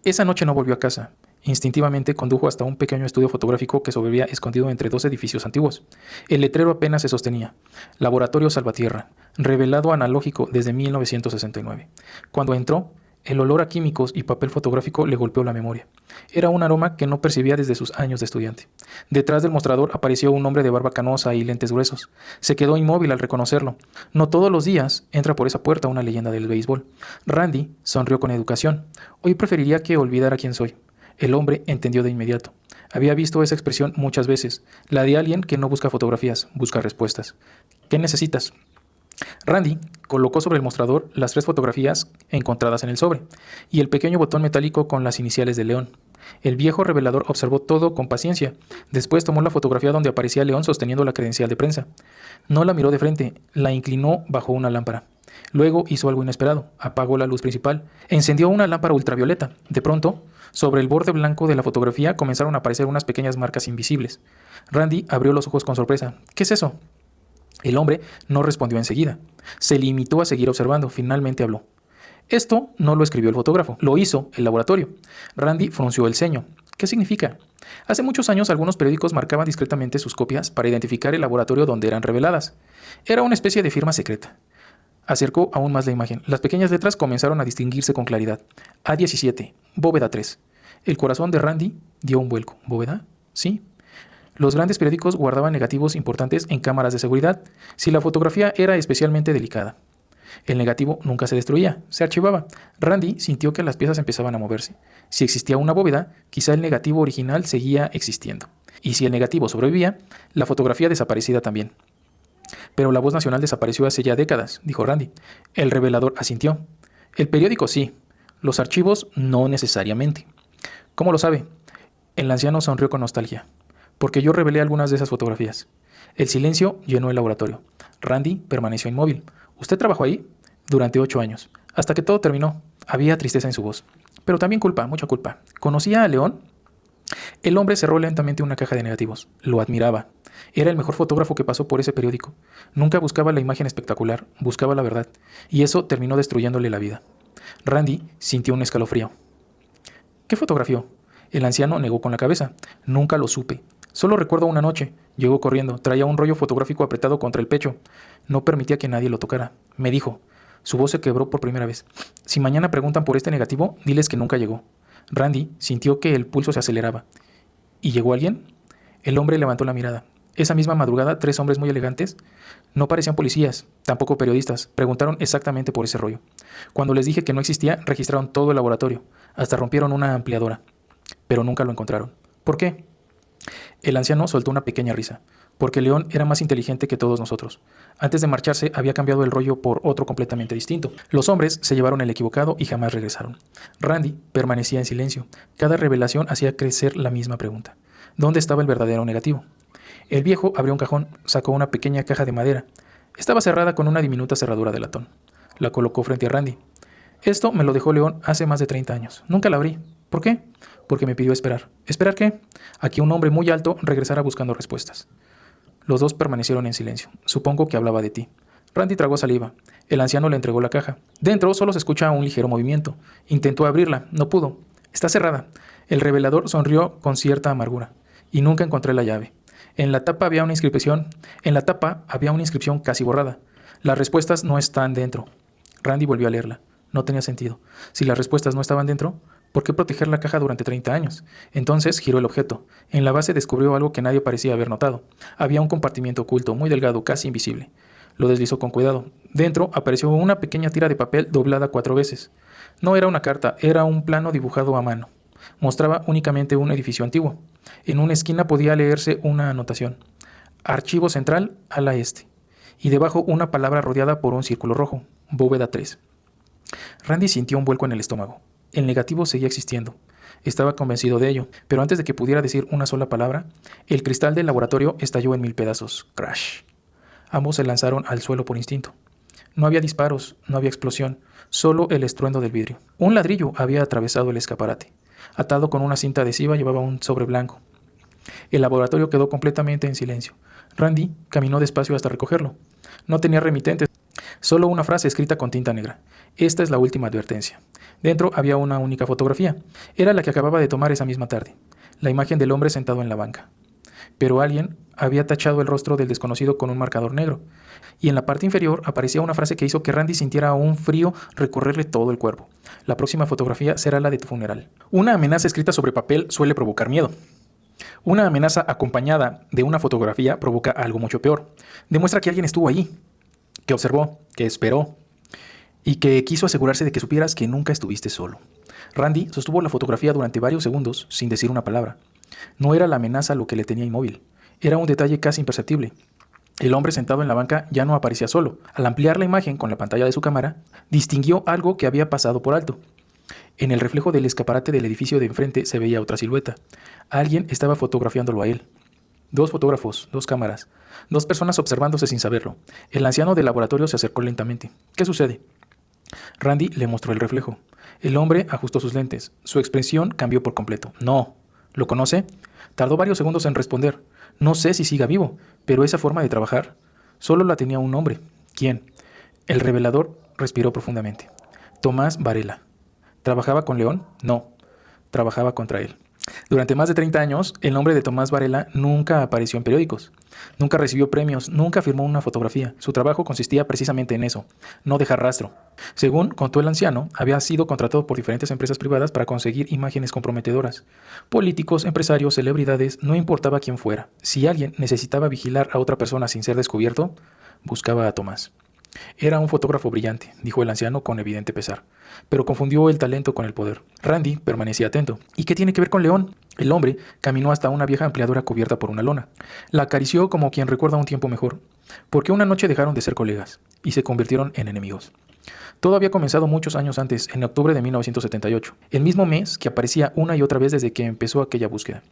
Speaker 1: Esa noche no volvió a casa. Instintivamente condujo hasta un pequeño estudio fotográfico que sobrevivía escondido entre 2 edificios antiguos. El letrero apenas se sostenía. Laboratorio Salvatierra, revelado analógico desde 1969. Cuando entró, el olor a químicos y papel fotográfico le golpeó la memoria. Era un aroma que no percibía desde sus años de estudiante. Detrás del mostrador apareció un hombre de barba canosa y lentes gruesos. Se quedó inmóvil al reconocerlo. No todos los días entra por esa puerta una leyenda del béisbol. Randy sonrió con educación. Hoy preferiría que olvidara quién soy. El hombre entendió de inmediato. Había visto esa expresión muchas veces, la de alguien que no busca fotografías, busca respuestas. ¿Qué necesitas? Randy colocó sobre el mostrador las 3 fotografías encontradas en el sobre y el pequeño botón metálico con las iniciales de León. El viejo revelador observó todo con paciencia. Después tomó la fotografía donde aparecía León sosteniendo la credencial de prensa. No la miró de frente, la inclinó bajo una lámpara. Luego hizo algo inesperado. Apagó la luz principal. Encendió una lámpara ultravioleta. De pronto, sobre el borde blanco de la fotografía comenzaron a aparecer unas pequeñas marcas invisibles. Randy abrió los ojos con sorpresa. ¿Qué es eso? El hombre no respondió enseguida. Se limitó a seguir observando. Finalmente habló. Esto no lo escribió el fotógrafo, lo hizo el laboratorio. Randy frunció el ceño. ¿Qué significa? Hace muchos años algunos periódicos marcaban discretamente sus copias para identificar el laboratorio donde eran reveladas. Era una especie de firma secreta. Acercó aún más la imagen. Las pequeñas letras comenzaron a distinguirse con claridad. A17, bóveda 3. El corazón de Randy dio un vuelco. ¿Bóveda? Sí. Los grandes periódicos guardaban negativos importantes en cámaras de seguridad si la fotografía era especialmente delicada. El negativo nunca se destruía, se archivaba. Randy sintió que las piezas empezaban a moverse. Si existía una bóveda, quizá el negativo original seguía existiendo. Y si el negativo sobrevivía, la fotografía desaparecida también. Pero la Voz Nacional desapareció hace ya décadas, dijo Randy. El revelador asintió. El periódico sí, los archivos no necesariamente. ¿Cómo lo sabe? El anciano sonrió con nostalgia. Porque yo revelé algunas de esas fotografías. El silencio llenó el laboratorio. Randy permaneció inmóvil. ¿Usted trabajó ahí? Durante 8 años, hasta que todo terminó. Había tristeza en su voz, pero también culpa, mucha culpa. ¿Conocía a León? El hombre cerró lentamente una caja de negativos. Lo admiraba. Era el mejor fotógrafo que pasó por ese periódico. Nunca buscaba la imagen espectacular, buscaba la verdad, y eso terminó destruyéndole la vida. Randy sintió un escalofrío. ¿Qué fotografió? El anciano negó con la cabeza. Nunca lo supe. Solo recuerdo una noche. Llegó corriendo. Traía un rollo fotográfico apretado contra el pecho. No permitía que nadie lo tocara. Me dijo. Su voz se quebró por primera vez. Si mañana preguntan por este negativo, diles que nunca llegó. Randy sintió que el pulso se aceleraba. ¿Y llegó alguien? El hombre levantó la mirada. Esa misma madrugada, 3 hombres muy elegantes, no parecían policías, tampoco periodistas, preguntaron exactamente por ese rollo. Cuando les dije que no existía, registraron todo el laboratorio. Hasta rompieron una ampliadora. Pero nunca lo encontraron. ¿Por qué? El anciano soltó una pequeña risa, porque León era más inteligente que todos nosotros. Antes de marcharse había cambiado el rollo por otro completamente distinto. Los hombres se llevaron el equivocado y jamás regresaron. Randy permanecía en silencio. Cada revelación hacía crecer la misma pregunta. ¿Dónde estaba el verdadero negativo? El viejo abrió un cajón, sacó una pequeña caja de madera. Estaba cerrada con una diminuta cerradura de latón. La colocó frente a Randy. Esto me lo dejó León hace más de 30 años. Nunca la abrí. ¿Por qué? Porque me pidió esperar. ¿Esperar qué? A que un hombre muy alto regresara buscando respuestas. Los dos permanecieron en silencio. Supongo que hablaba de ti. Randy tragó saliva. El anciano le entregó la caja. Dentro solo se escucha un ligero movimiento. Intentó abrirla. No pudo. Está cerrada. El revelador sonrió con cierta amargura. Y nunca encontré la llave. En la tapa había una inscripción. Casi borrada. Las respuestas no están dentro. Randy volvió a leerla. No tenía sentido. Si las respuestas no estaban dentro, ¿por qué proteger la caja durante 30 años? Entonces giró el objeto. En la base descubrió algo que nadie parecía haber notado. Había un compartimiento oculto, muy delgado, casi invisible. Lo deslizó con cuidado. Dentro apareció una pequeña tira de papel doblada 4 veces. No era una carta, era un plano dibujado a mano. mostraba únicamente un edificio antiguo. En una esquina podía leerse una anotación: Archivo Central, ala este, y debajo una palabra rodeada por un círculo rojo: Bóveda 3. Randy sintió un vuelco en el estómago. El negativo seguía existiendo. Estaba convencido de ello, pero antes de que pudiera decir una sola palabra, el cristal del laboratorio estalló en 1000 pedazos. Crash. Ambos se lanzaron al suelo por instinto. No había disparos, no había explosión, solo el estruendo del vidrio. Un ladrillo había atravesado el escaparate. Atado con una cinta adhesiva llevaba un sobre blanco. El laboratorio quedó completamente en silencio. Randy caminó despacio hasta recogerlo. No tenía remitentes, solo una frase escrita con tinta negra: Esta es la última advertencia. Dentro había una única fotografía. Era la que acababa de tomar esa misma tarde. La imagen del hombre sentado en la banca. Pero alguien había tachado el rostro del desconocido con un marcador negro, y en la parte inferior aparecía una frase que hizo que Randy sintiera un frío recorrerle todo el cuerpo: La próxima fotografía será la de tu funeral. Una amenaza escrita sobre papel suele provocar miedo. Una amenaza acompañada de una fotografía provoca algo mucho peor. Demuestra que alguien estuvo allí, que observó, que esperó y que quiso asegurarse de que supieras que nunca estuviste solo. Randy sostuvo la fotografía durante varios segundos sin decir una palabra. No era la amenaza lo que le tenía inmóvil. Era un detalle casi imperceptible. El hombre sentado en la banca ya no aparecía solo. Al ampliar la imagen con la pantalla de su cámara, distinguió algo que había pasado por alto. En el reflejo del escaparate del edificio de enfrente se veía otra silueta. Alguien estaba fotografiándolo a él. 2 fotógrafos, 2 cámaras, 2 personas observándose sin saberlo. El anciano del laboratorio se acercó lentamente. ¿Qué sucede? Randy le mostró el reflejo. El hombre ajustó sus lentes. Su expresión cambió por completo. No. ¿Lo conoce? Tardó varios segundos en responder. No sé si siga vivo, pero esa forma de trabajar solo la tenía un hombre. ¿Quién? El revelador respiró profundamente. Tomás Varela. ¿Trabajaba con León? No. Trabajaba contra él. Durante más de 30 años, el nombre de Tomás Varela nunca apareció en periódicos. Nunca recibió premios, nunca firmó una fotografía. Su trabajo consistía precisamente en eso: no dejar rastro. Según contó el anciano, había sido contratado por diferentes empresas privadas para conseguir imágenes comprometedoras. Políticos, empresarios, celebridades, no importaba quién fuera. Si alguien necesitaba vigilar a otra persona sin ser descubierto, buscaba a Tomás. Era un fotógrafo brillante, dijo el anciano con evidente pesar, pero confundió el talento con el poder. Randy permanecía atento. ¿Y qué tiene que ver con León? El hombre caminó hasta una vieja ampliadora cubierta por una lona. La acarició como quien recuerda un tiempo mejor. Porque una noche dejaron de ser colegas y se convirtieron en enemigos. Todo había comenzado muchos años antes, en octubre de 1978, el mismo mes que aparecía una y otra vez desde que empezó aquella búsqueda.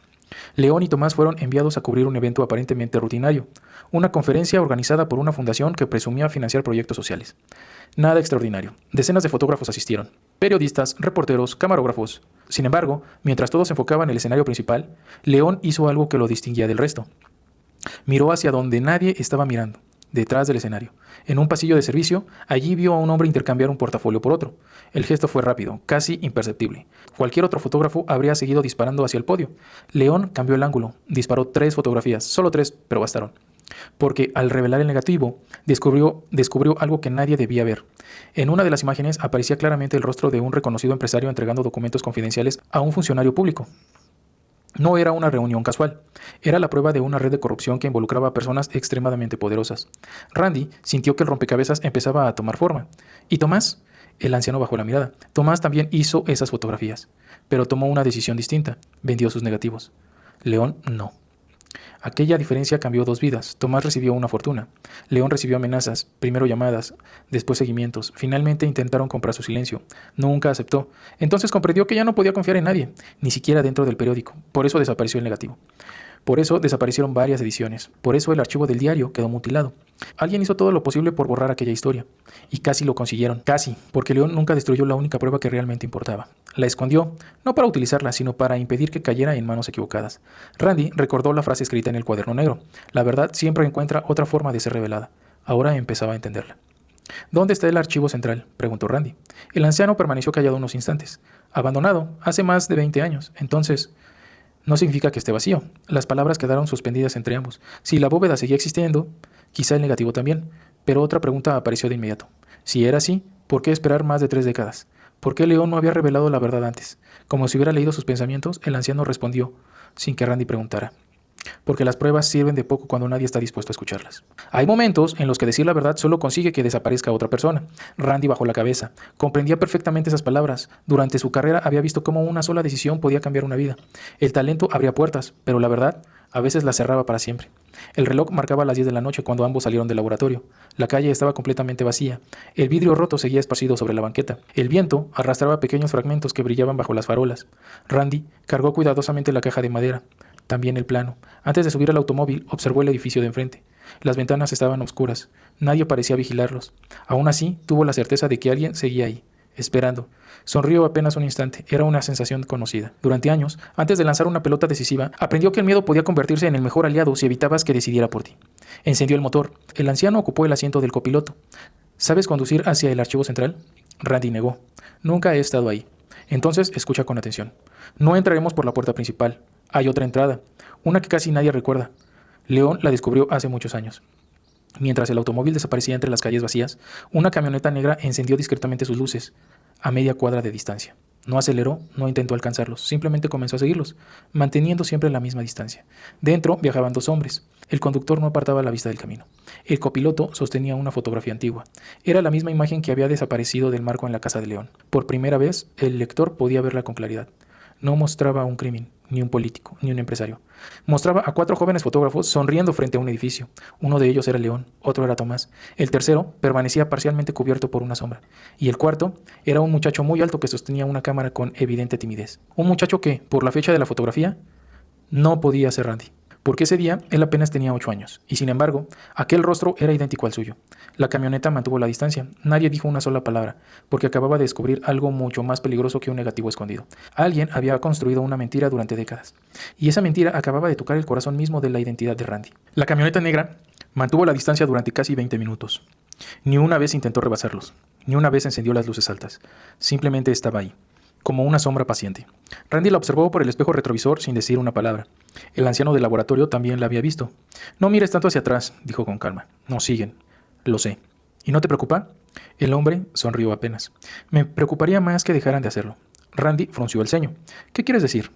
Speaker 1: León y Tomás fueron enviados a cubrir un evento aparentemente rutinario, una conferencia organizada por una fundación que presumía financiar proyectos sociales. Nada extraordinario. Decenas de fotógrafos asistieron. Periodistas, reporteros, camarógrafos. Sin embargo, mientras todos se enfocaban en el escenario principal, León hizo algo que lo distinguía del resto. Miró hacia donde nadie estaba mirando, detrás del escenario. En un pasillo de servicio, allí vio a un hombre intercambiar un portafolio por otro. El gesto fue rápido, casi imperceptible. Cualquier otro fotógrafo habría seguido disparando hacia el podio. León cambió el ángulo, disparó 3 fotografías, solo 3, pero bastaron. Porque al revelar el negativo, descubrió algo que nadie debía ver. En una de las imágenes aparecía claramente el rostro de un reconocido empresario entregando documentos confidenciales a un funcionario público. No era una reunión casual, era la prueba de una red de corrupción que involucraba a personas extremadamente poderosas. Randy sintió que el rompecabezas empezaba a tomar forma. ¿Y Tomás? El anciano bajó la mirada. Tomás también hizo esas fotografías, pero tomó una decisión distinta. Vendió sus negativos. León no. Aquella diferencia cambió 2 vidas. Tomás recibió una fortuna. León recibió amenazas, primero llamadas, después seguimientos. Finalmente intentaron comprar su silencio. Nunca aceptó. Entonces comprendió que ya no podía confiar en nadie, ni siquiera dentro del periódico. Por eso desapareció el negativo. Por eso desaparecieron varias ediciones. Por eso el archivo del diario quedó mutilado. Alguien hizo todo lo posible por borrar aquella historia. Y casi lo consiguieron. Casi, porque León nunca destruyó la única prueba que realmente importaba. La escondió, no para utilizarla, sino para impedir que cayera en manos equivocadas. Randy recordó la frase escrita en el cuaderno negro. La verdad siempre encuentra otra forma de ser revelada. Ahora empezaba a entenderla. ¿Dónde está el archivo central?, preguntó Randy. El anciano permaneció callado unos instantes. Abandonado, hace más de 20 años. Entonces, no significa que esté vacío. Las palabras quedaron suspendidas entre ambos. Si la bóveda seguía existiendo, quizá el negativo también. Pero otra pregunta apareció de inmediato. Si era así, ¿por qué esperar más de 3 décadas? ¿Por qué León no había revelado la verdad antes? Como si hubiera leído sus pensamientos, el anciano respondió, sin que Randy preguntara. porque las pruebas sirven de poco cuando nadie está dispuesto a escucharlas. Hay momentos en los que decir la verdad solo consigue que desaparezca otra persona. Randy bajó la cabeza. Comprendía perfectamente esas palabras. Durante su carrera había visto cómo una sola decisión podía cambiar una vida. El talento abría puertas, pero la verdad a veces las cerraba para siempre. El reloj marcaba las 10 de la noche cuando ambos salieron del laboratorio. La calle estaba completamente vacía. El vidrio roto seguía esparcido sobre la banqueta. El viento arrastraba pequeños fragmentos que brillaban bajo las farolas. Randy cargó cuidadosamente la caja de madera, también el plano. Antes de subir al automóvil, observó el edificio de enfrente. Las ventanas estaban oscuras. Nadie parecía vigilarlos. Aún así, tuvo la certeza de que alguien seguía ahí, esperando. Sonrió apenas un instante. Era una sensación conocida. Durante años, antes de lanzar una pelota decisiva, aprendió que el miedo podía convertirse en el mejor aliado si evitabas que decidiera por ti. Encendió el motor. El anciano ocupó el asiento del copiloto. ¿Sabes conducir hacia el archivo central? Randy negó. Nunca he estado ahí. Entonces, escucha con atención. No entraremos por la puerta principal. Hay otra entrada, una que casi nadie recuerda. León la descubrió hace muchos años. Mientras el automóvil desaparecía entre las calles vacías, una camioneta negra encendió discretamente sus luces, a media cuadra de distancia. No aceleró, no intentó alcanzarlos, simplemente comenzó a seguirlos, manteniendo siempre la misma distancia. Dentro viajaban dos hombres. El conductor no apartaba la vista del camino. El copiloto sostenía una fotografía antigua. Era la misma imagen que había desaparecido del marco en la casa de León. Por primera vez, el lector podía verla con claridad. No mostraba un crimen, ni un político, ni un empresario. Mostraba a 4 jóvenes fotógrafos sonriendo frente a un edificio. Uno de ellos era León, otro era Tomás. El tercero permanecía parcialmente cubierto por una sombra. Y el cuarto era un muchacho muy alto que sostenía una cámara con evidente timidez. Un muchacho que, por la fecha de la fotografía, no podía ser Randy. Porque ese día él apenas tenía 8 años, y sin embargo, aquel rostro era idéntico al suyo. La camioneta mantuvo la distancia, nadie dijo una sola palabra, porque acababa de descubrir algo mucho más peligroso que un negativo escondido. Alguien había construido una mentira durante décadas, y esa mentira acababa de tocar el corazón mismo de la identidad de Randy. La camioneta negra mantuvo la distancia durante casi 20 minutos. Ni una vez intentó rebasarlos, ni una vez encendió las luces altas. Simplemente estaba ahí, como una sombra paciente. Randy la observó por el espejo retrovisor sin decir una palabra. El anciano del laboratorio también la había visto. No mires tanto hacia atrás, dijo con calma. Nos siguen. Lo sé. ¿Y no te preocupa? El hombre sonrió apenas. Me preocuparía más que dejaran de hacerlo. Randy frunció el ceño. ¿Qué quieres decir?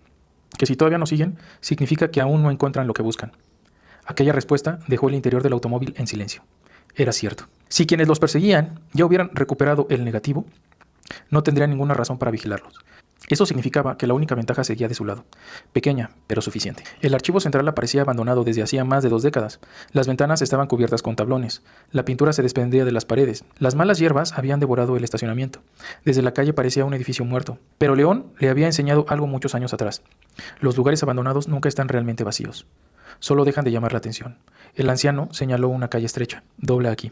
Speaker 1: Que si todavía nos siguen, significa que aún no encuentran lo que buscan. Aquella respuesta dejó el interior del automóvil en silencio. Era cierto. Si quienes los perseguían ya hubieran recuperado el negativo, no tendrían ninguna razón para vigilarlos. Eso significaba que la única ventaja seguía de su lado, pequeña, pero suficiente. El archivo central aparecía abandonado desde hacía más de 2 décadas. Las ventanas estaban cubiertas con tablones. La pintura se desprendía de las paredes. Las malas hierbas habían devorado el estacionamiento. Desde la calle parecía un edificio muerto. Pero León le había enseñado algo muchos años atrás. Los lugares abandonados nunca están realmente vacíos. Solo dejan de llamar la atención. El anciano señaló una calle estrecha. Dobla aquí.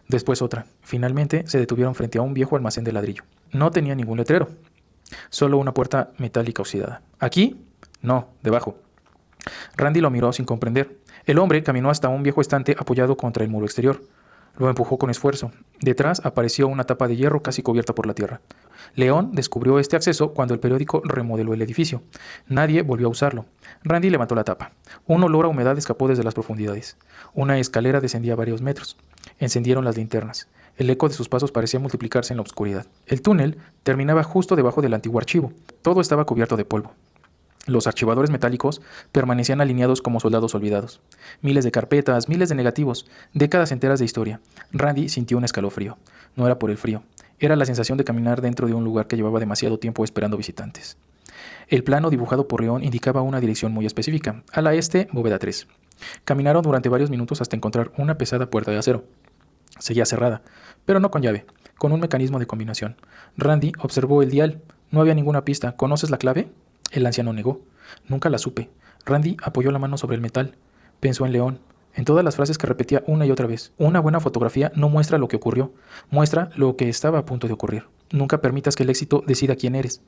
Speaker 1: Después otra. Finalmente se detuvieron frente a un viejo almacén de ladrillo. No tenía ningún letrero. Solo una puerta metálica oxidada. ¿Aquí? No, debajo. Randy lo miró sin comprender. El hombre caminó hasta un viejo estante apoyado contra el muro exterior. Lo empujó con esfuerzo. Detrás apareció una tapa de hierro casi cubierta por la tierra. León descubrió este acceso cuando el periódico remodeló el edificio. Nadie volvió a usarlo. Randy levantó la tapa. Un olor a humedad escapó desde las profundidades. Una escalera descendía varios metros. Encendieron las linternas. El eco de sus pasos parecía multiplicarse en la oscuridad. El túnel terminaba justo debajo del antiguo archivo. Todo estaba cubierto de polvo. Los archivadores metálicos permanecían alineados como soldados olvidados. Miles de carpetas, miles de negativos, décadas enteras de historia. Randy sintió un escalofrío. No era por el frío. Era la sensación de caminar dentro de un lugar que llevaba demasiado tiempo esperando visitantes. El plano dibujado por León indicaba una dirección muy específica. A la este, bóveda 3. Caminaron durante varios minutos hasta encontrar una pesada puerta de acero. Seguía cerrada, pero no con llave, con un mecanismo de combinación. Randy observó el dial. No había ninguna pista. ¿Conoces la clave? El anciano negó. Nunca la supe. Randy apoyó la mano sobre el metal. Pensó en León, en todas las frases que repetía una y otra vez. Una buena fotografía no muestra lo que ocurrió, muestra lo que estaba a punto de ocurrir. Nunca permitas que el éxito decida quién eres.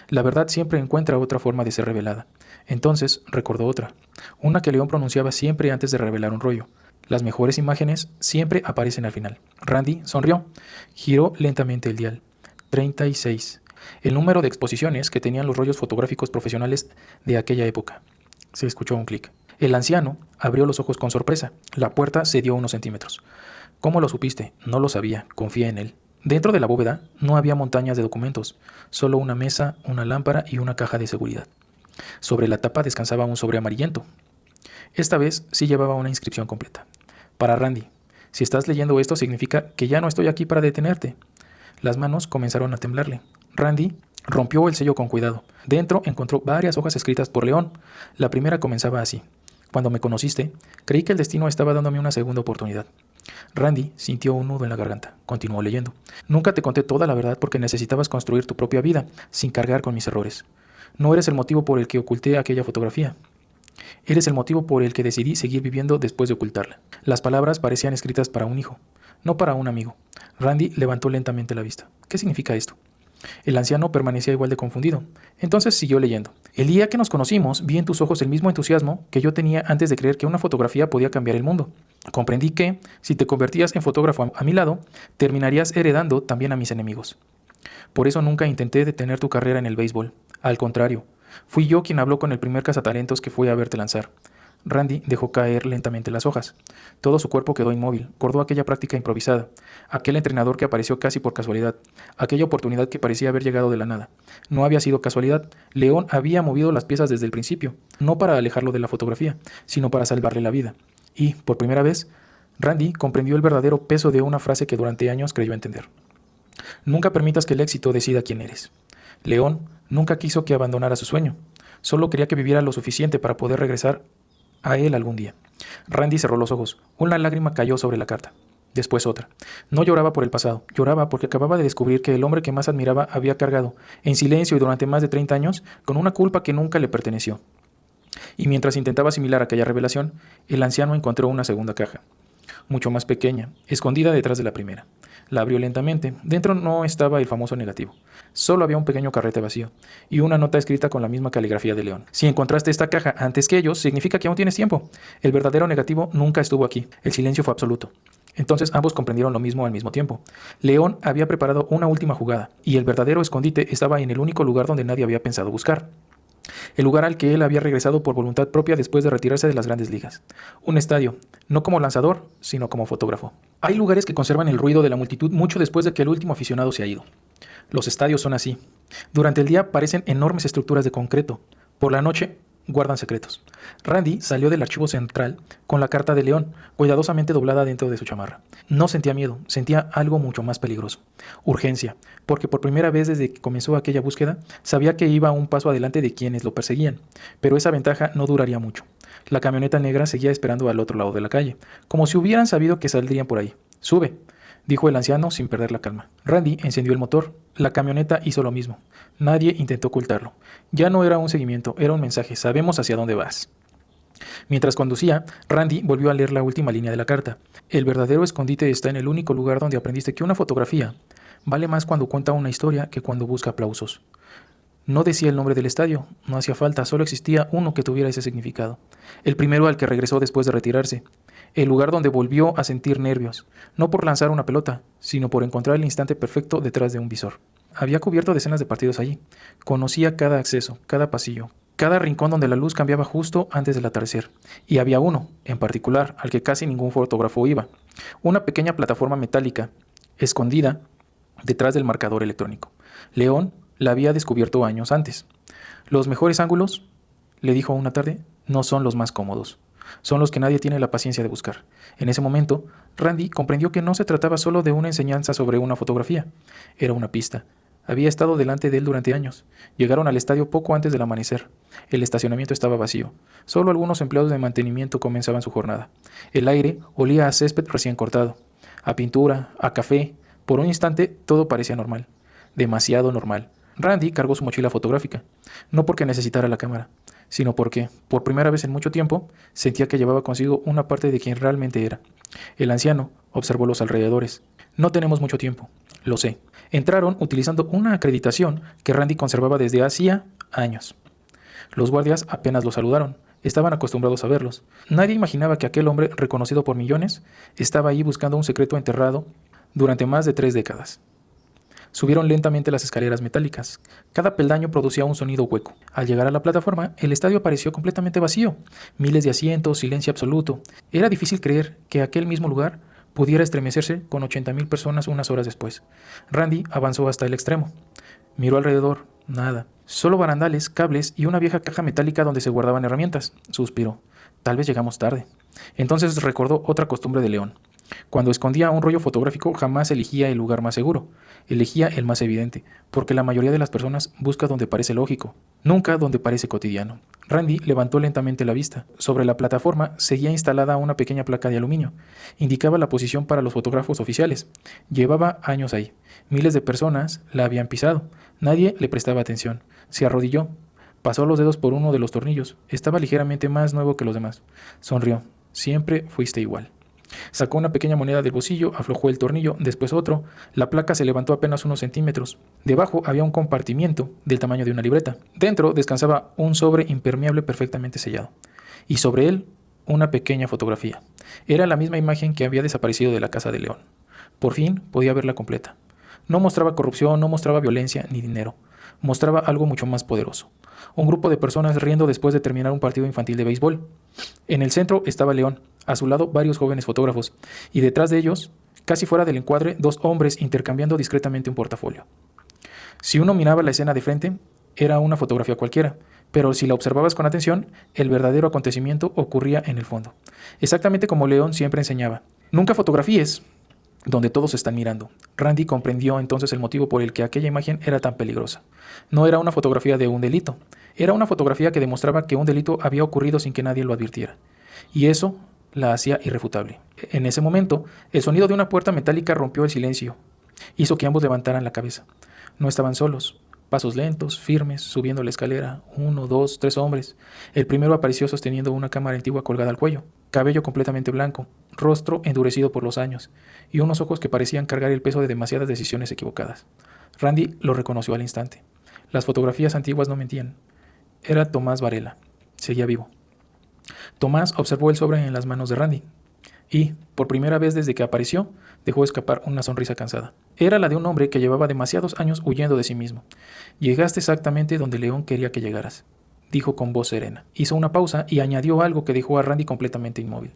Speaker 1: La verdad siempre encuentra otra forma de ser revelada. Entonces recordó otra, una que León pronunciaba siempre antes de revelar un rollo. Las mejores imágenes siempre aparecen al final. Randy sonrió. Giró lentamente el dial. 36. El número de exposiciones que tenían los rollos fotográficos profesionales de aquella época. Se escuchó un clic. El anciano abrió los ojos con sorpresa. La puerta cedió unos centímetros. ¿Cómo lo supiste? No lo sabía. Confía en él. Dentro de la bóveda no había montañas de documentos. Solo una mesa, una lámpara y una caja de seguridad. Sobre la tapa descansaba un sobre amarillento. Esta vez sí llevaba una inscripción completa. Para Randy, si estás leyendo esto significa que ya no estoy aquí para detenerte. Las manos comenzaron a temblarle. Randy rompió el sello con cuidado. Dentro encontró varias hojas escritas por León. La primera comenzaba así. Cuando me conociste, creí que el destino estaba dándome una segunda oportunidad. Randy sintió un nudo en la garganta. Continuó leyendo. Nunca te conté toda la verdad porque necesitabas construir tu propia vida, sin cargar con mis errores. No eres el motivo por el que oculté aquella fotografía. Eres el motivo por el que decidí seguir viviendo después de ocultarla. Las palabras parecían escritas para un hijo, no para un amigo. Randy levantó lentamente la vista. ¿Qué significa esto? El anciano permanecía igual de confundido. Entonces siguió leyendo. El día que nos conocimos, vi en tus ojos el mismo entusiasmo que yo tenía antes de creer que una fotografía podía cambiar el mundo. Comprendí que, si te convertías en fotógrafo a mi lado, terminarías heredando también a mis enemigos. Por eso nunca intenté detener tu carrera en el béisbol. Al contrario, fui yo quien habló con el primer cazatalentos que fue a verte lanzar. Randy dejó caer lentamente las hojas. Todo su cuerpo quedó inmóvil, recordó aquella práctica improvisada, aquel entrenador que apareció casi por casualidad, aquella oportunidad que parecía haber llegado de la nada. No había sido casualidad, León había movido las piezas desde el principio, no para alejarlo de la fotografía, sino para salvarle la vida. Y, por primera vez, Randy comprendió el verdadero peso de una frase que durante años creyó entender. Nunca permitas que el éxito decida quién eres. León nunca quiso que abandonara su sueño, solo quería que viviera lo suficiente para poder regresar a él algún día. Randy cerró los ojos. Una lágrima cayó sobre la carta. Después otra. No lloraba por el pasado, lloraba porque acababa de descubrir que el hombre que más admiraba había cargado, en silencio y durante más de 30 años, con una culpa que nunca le perteneció. Y mientras intentaba asimilar aquella revelación, el anciano encontró una segunda caja, mucho más pequeña, escondida detrás de la primera. La abrió lentamente. Dentro no estaba el famoso negativo. Solo había un pequeño carrete vacío y una nota escrita con la misma caligrafía de León. Si encontraste esta caja antes que ellos, significa que aún tienes tiempo. El verdadero negativo nunca estuvo aquí. El silencio fue absoluto. Entonces ambos comprendieron lo mismo al mismo tiempo. León había preparado una última jugada y el verdadero escondite estaba en el único lugar donde nadie había pensado buscar. El lugar al que él había regresado por voluntad propia después de retirarse de las grandes ligas. Un estadio, no como lanzador, sino como fotógrafo. Hay lugares que conservan el ruido de la multitud mucho después de que el último aficionado se ha ido. Los estadios son así. Durante el día parecen enormes estructuras de concreto. Por la noche, guardan secretos. Randy salió del archivo central con la carta de León, cuidadosamente doblada dentro de su chamarra. No sentía miedo, sentía algo mucho más peligroso. Urgencia, porque por primera vez desde que comenzó aquella búsqueda, sabía que iba un paso adelante de quienes lo perseguían. Pero esa ventaja no duraría mucho. La camioneta negra seguía esperando al otro lado de la calle, como si hubieran sabido que saldrían por ahí. «Sube», dijo el anciano sin perder la calma. Randy encendió el motor. La camioneta hizo lo mismo. Nadie intentó ocultarlo. Ya no era un seguimiento, era un mensaje. Sabemos hacia dónde vas. Mientras conducía, Randy volvió a leer la última línea de la carta. El verdadero escondite está en el único lugar donde aprendiste que una fotografía vale más cuando cuenta una historia que cuando busca aplausos. No decía el nombre del estadio, no hacía falta, solo existía uno que tuviera ese significado. El primero al que regresó después de retirarse. El lugar donde volvió a sentir nervios, no por lanzar una pelota, sino por encontrar el instante perfecto detrás de un visor. Había cubierto decenas de partidos allí. Conocía cada acceso, cada pasillo, cada rincón donde la luz cambiaba justo antes del atardecer. Y había uno, en particular, al que casi ningún fotógrafo iba. Una pequeña plataforma metálica, escondida detrás del marcador electrónico. León la había descubierto años antes. Los mejores ángulos, le dijo una tarde, no son los más cómodos. Son los que nadie tiene la paciencia de buscar. En ese momento, Randy comprendió que no se trataba solo de una enseñanza sobre una fotografía. Era una pista. Había estado delante de él durante años. Llegaron al estadio poco antes del amanecer. El estacionamiento estaba vacío. Solo algunos empleados de mantenimiento comenzaban su jornada. El aire olía a césped recién cortado, a pintura, a café. Por un instante todo parecía normal. Demasiado normal. Randy cargó su mochila fotográfica. No porque necesitara la cámara, sino porque, por primera vez en mucho tiempo, sentía que llevaba consigo una parte de quien realmente era. El anciano observó los alrededores. No tenemos mucho tiempo, lo sé. Entraron utilizando una acreditación que Randy conservaba desde hacía años. Los guardias apenas lo saludaron. Estaban acostumbrados a verlos. Nadie imaginaba que aquel hombre, reconocido por millones, estaba ahí buscando un secreto enterrado durante más de 3 décadas. Subieron lentamente las escaleras metálicas. Cada peldaño producía un sonido hueco. Al llegar a la plataforma, el estadio pareció completamente vacío. Miles de asientos, silencio absoluto. Era difícil creer que aquel mismo lugar pudiera estremecerse con 80,000 personas unas horas después. Randy avanzó hasta el extremo. Miró alrededor. Nada. Solo barandales, cables y una vieja caja metálica donde se guardaban herramientas. Suspiró. Tal vez llegamos tarde. Entonces recordó otra costumbre de León. Cuando escondía un rollo fotográfico jamás elegía el lugar más seguro, elegía el más evidente, porque la mayoría de las personas busca donde parece lógico, nunca donde parece cotidiano. Randy levantó lentamente la vista. Sobre la plataforma seguía instalada una pequeña placa de aluminio. Indicaba la posición para los fotógrafos oficiales. Llevaba años ahí. Miles de personas la habían pisado. Nadie le prestaba atención. Se arrodilló. Pasó los dedos por uno de los tornillos. Estaba ligeramente más nuevo que los demás. Sonrió. Siempre fuiste igual. Sacó una pequeña moneda del bolsillo, aflojó el tornillo, después otro. La placa se levantó apenas unos centímetros. Debajo había un compartimiento del tamaño de una libreta. Dentro descansaba un sobre impermeable perfectamente sellado. Y sobre él, una pequeña fotografía. Era la misma imagen que había desaparecido de la casa de León. Por fin podía verla completa. No mostraba corrupción, no mostraba violencia ni dinero. Mostraba algo mucho más poderoso. Un grupo de personas riendo después de terminar un partido infantil de béisbol. En el centro estaba León, a su lado varios jóvenes fotógrafos, y detrás de ellos, casi fuera del encuadre, dos hombres intercambiando discretamente un portafolio. Si uno miraba la escena de frente, era una fotografía cualquiera, pero si la observabas con atención, el verdadero acontecimiento ocurría en el fondo. Exactamente como León siempre enseñaba. Nunca fotografíes donde todos están mirando. Randy comprendió entonces el motivo por el que aquella imagen era tan peligrosa. No era una fotografía de un delito, era una fotografía que demostraba que un delito había ocurrido sin que nadie lo advirtiera. Y eso la hacía irrefutable. En ese momento, el sonido de una puerta metálica rompió el silencio. Hizo que ambos levantaran la cabeza. No estaban solos. Pasos lentos, firmes, subiendo la escalera. 1, 2, 3 hombres. El primero apareció sosteniendo una cámara antigua colgada al cuello. Cabello completamente blanco, rostro endurecido por los años, y unos ojos que parecían cargar el peso de demasiadas decisiones equivocadas. Randy lo reconoció al instante. Las fotografías antiguas no mentían. Era Tomás Varela. Seguía vivo. Tomás observó el sobre en las manos de Randy y, por primera vez desde que apareció, dejó escapar una sonrisa cansada. Era la de un hombre que llevaba demasiados años huyendo de sí mismo. Llegaste exactamente donde León quería que llegaras, dijo con voz serena. Hizo una pausa y añadió algo que dejó a Randy completamente inmóvil.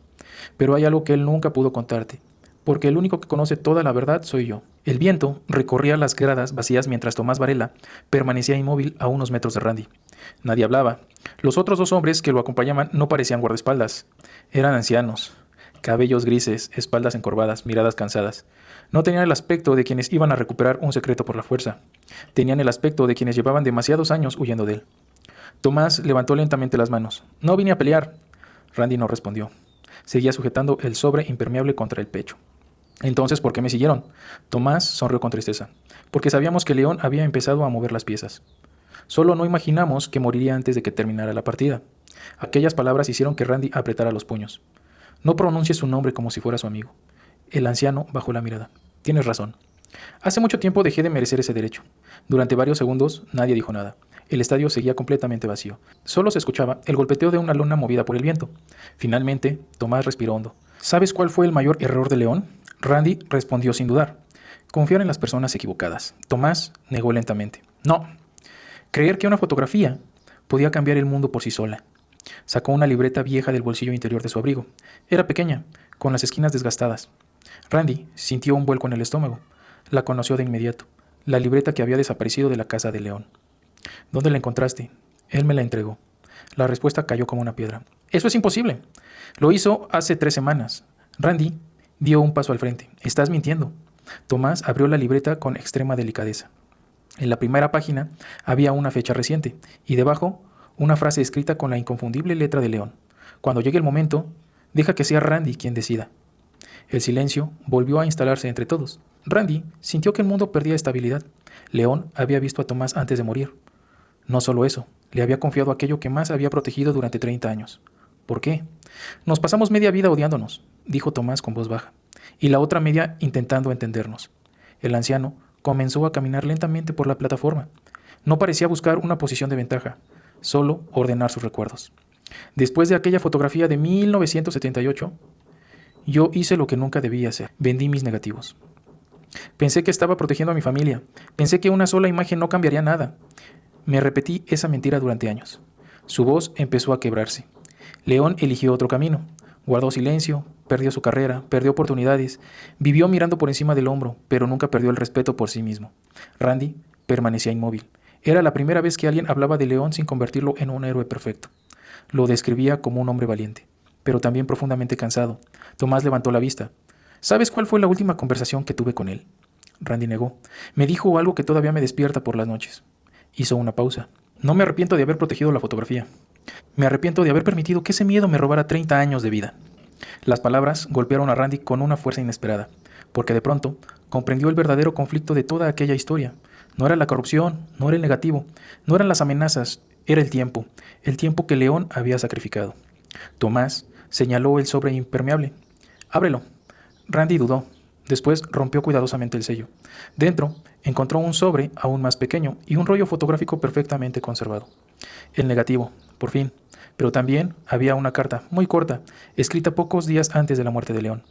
Speaker 1: Pero hay algo que él nunca pudo contarte, porque el único que conoce toda la verdad soy yo. El viento recorría las gradas vacías mientras Tomás Varela permanecía inmóvil a unos metros de Randy. Nadie hablaba. Los otros dos hombres que lo acompañaban no parecían guardaespaldas. Eran ancianos, cabellos grises, espaldas encorvadas, miradas cansadas. No tenían el aspecto de quienes iban a recuperar un secreto por la fuerza. Tenían el aspecto de quienes llevaban demasiados años huyendo de él. Tomás levantó lentamente las manos. No vine a pelear. Randy no respondió. Seguía sujetando el sobre impermeable contra el pecho. Entonces, ¿por qué me siguieron? Tomás sonrió con tristeza. Porque sabíamos que León había empezado a mover las piezas. Solo no imaginamos que moriría antes de que terminara la partida. Aquellas palabras hicieron que Randy apretara los puños. No pronuncies su nombre como si fuera su amigo. El anciano bajó la mirada. Tienes razón. Hace mucho tiempo dejé de merecer ese derecho. Durante varios segundos nadie dijo nada. El estadio seguía completamente vacío. Solo se escuchaba el golpeteo de una lona movida por el viento. Finalmente, Tomás respiró hondo. ¿Sabes cuál fue el mayor error de León? Randy respondió sin dudar. Confiar en las personas equivocadas. Tomás negó lentamente. No. Creer que una fotografía podía cambiar el mundo por sí sola. Sacó una libreta vieja del bolsillo interior de su abrigo. Era pequeña, con las esquinas desgastadas. Randy sintió un vuelco en el estómago. La conoció de inmediato. La libreta que había desaparecido de la casa de León. ¿Dónde la encontraste? Él me la entregó. La respuesta cayó como una piedra. Eso es imposible. Lo hizo hace 3 semanas. Randy dio un paso al frente. Estás mintiendo. Tomás abrió la libreta con extrema delicadeza. En la primera página había una fecha reciente y debajo una frase escrita con la inconfundible letra de León. Cuando llegue el momento, deja que sea Randy quien decida. El silencio volvió a instalarse entre todos. Randy sintió que el mundo perdía estabilidad. León había visto a Tomás antes de morir. No solo eso, le había confiado aquello que más había protegido durante 30 años. ¿Por qué? Nos pasamos media vida odiándonos, dijo Tomás con voz baja, y la otra media intentando entendernos. El anciano comenzó a caminar lentamente por la plataforma. No parecía buscar una posición de ventaja, solo ordenar sus recuerdos. Después de aquella fotografía de 1978, yo hice lo que nunca debía hacer. Vendí mis negativos. Pensé que estaba protegiendo a mi familia. Pensé que una sola imagen no cambiaría nada. Me repetí esa mentira durante años. Su voz empezó a quebrarse. León eligió otro camino. Guardó silencio, perdió su carrera, perdió oportunidades, vivió mirando por encima del hombro, pero nunca perdió el respeto por sí mismo. Randy permanecía inmóvil. Era la primera vez que alguien hablaba de León sin convertirlo en un héroe perfecto. Lo describía como un hombre valiente. pero también profundamente cansado. Tomás levantó la vista. ¿Sabes cuál fue la última conversación que tuve con él? Randy negó. Me dijo algo que todavía me despierta por las noches. Hizo una pausa. No me arrepiento de haber protegido la fotografía. Me arrepiento de haber permitido que ese miedo me robara 30 años de vida. Las palabras golpearon a Randy con una fuerza inesperada, porque de pronto comprendió el verdadero conflicto de toda aquella historia. No era la corrupción, no era el negativo, no eran las amenazas, era el tiempo que León había sacrificado. Tomás señaló el sobre impermeable. Ábrelo. Randy dudó. Después rompió cuidadosamente el sello. Dentro encontró un sobre aún más pequeño y un rollo fotográfico perfectamente conservado. El negativo, por fin. Pero también había una carta, muy corta, escrita pocos días antes de la muerte de León.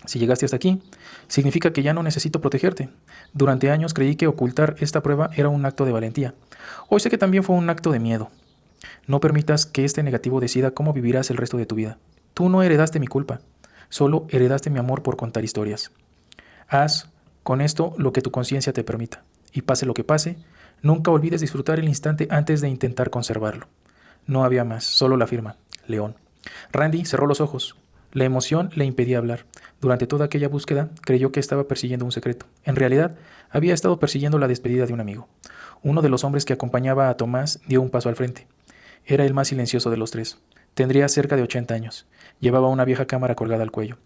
Speaker 1: Si llegaste hasta aquí, significa que ya no necesito protegerte. Durante años creí que ocultar esta prueba era un acto de valentía. Hoy sé que también fue un acto de miedo. No permitas que este negativo decida cómo vivirás el resto de tu vida. Tú no heredaste mi culpa, solo heredaste mi amor por contar historias. Haz con esto lo que tu conciencia te permita, y pase lo que pase, nunca olvides disfrutar el instante antes de intentar conservarlo. No había más, solo la firma, León. Randy cerró los ojos. La emoción le impedía hablar. Durante toda aquella búsqueda, creyó que estaba persiguiendo un secreto. En realidad, había estado persiguiendo la despedida de un amigo. Uno de los hombres que acompañaba a Tomás dio un paso al frente. Era el más silencioso de los tres. Tendría cerca de 80 años. Llevaba una vieja cámara colgada al cuello.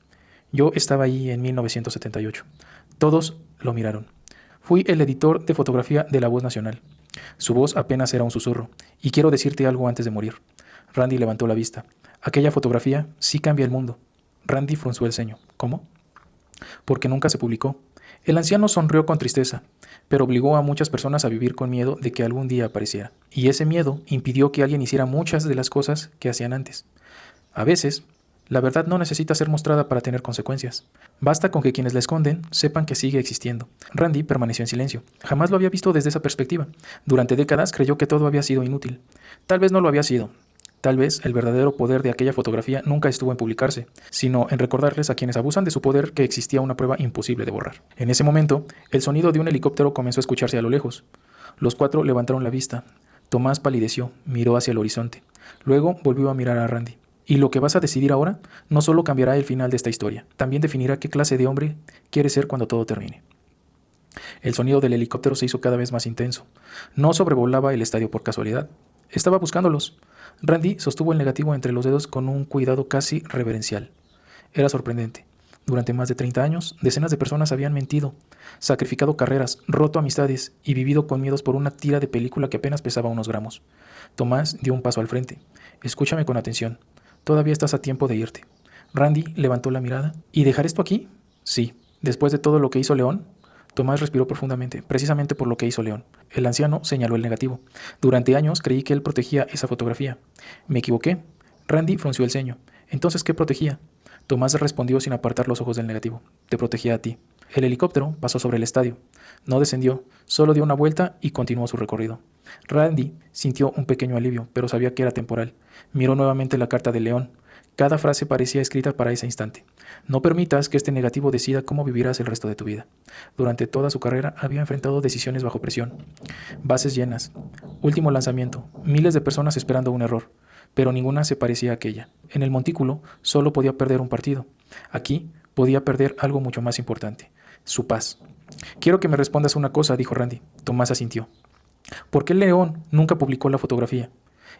Speaker 1: Yo estaba ahí en 1978. Todos lo miraron. Fui el editor de fotografía de La Voz Nacional. Su voz apenas era un susurro. Y quiero decirte algo antes de morir. Randy levantó la vista. Aquella fotografía sí cambia el mundo. Randy frunció el ceño. ¿Cómo? Porque nunca se publicó. El anciano sonrió con tristeza, pero obligó a muchas personas a vivir con miedo de que algún día apareciera. Y ese miedo impidió que alguien hiciera muchas de las cosas que hacían antes. A veces, la verdad no necesita ser mostrada para tener consecuencias. Basta con que quienes la esconden sepan que sigue existiendo. Randy permaneció en silencio. Jamás lo había visto desde esa perspectiva. Durante décadas creyó que todo había sido inútil. Tal vez no lo había sido. Tal vez el verdadero poder de aquella fotografía nunca estuvo en publicarse, sino en recordarles a quienes abusan de su poder que existía una prueba imposible de borrar. En ese momento, el sonido de un helicóptero comenzó a escucharse a lo lejos. Los cuatro levantaron la vista. Tomás palideció, miró hacia el horizonte. Luego volvió a mirar a Randy. Y lo que vas a decidir ahora no solo cambiará el final de esta historia, también definirá qué clase de hombre quieres ser cuando todo termine. El sonido del helicóptero se hizo cada vez más intenso. No sobrevolaba el estadio por casualidad. Estaba buscándolos. Randy sostuvo el negativo entre los dedos con un cuidado casi reverencial. Era sorprendente. Durante más de 30 años, decenas de personas habían mentido, sacrificado carreras, roto amistades y vivido con miedos por una tira de película que apenas pesaba unos gramos. Tomás dio un paso al frente. Escúchame con atención. Todavía estás a tiempo de irte. Randy levantó la mirada. ¿Y dejar esto aquí? Sí. Después de todo lo que hizo León. Tomás respiró profundamente, precisamente por lo que hizo León. El anciano señaló el negativo. Durante años creí que él protegía esa fotografía. Me equivoqué. Randy frunció el ceño. ¿Entonces qué protegía? Tomás respondió sin apartar los ojos del negativo. Te protegía a ti. El helicóptero pasó sobre el estadio. No descendió, solo dio una vuelta y continuó su recorrido. Randy sintió un pequeño alivio, pero sabía que era temporal. Miró nuevamente la carta de León. Cada frase parecía escrita para ese instante. No permitas que este negativo decida cómo vivirás el resto de tu vida. Durante toda su carrera había enfrentado decisiones bajo presión. Bases llenas. Último lanzamiento. Miles de personas esperando un error. Pero ninguna se parecía a aquella. En el montículo solo podía perder un partido. Aquí podía perder algo mucho más importante. Su paz. Quiero que me respondas una cosa, dijo Randy. Tomás asintió. ¿Por qué León nunca publicó la fotografía?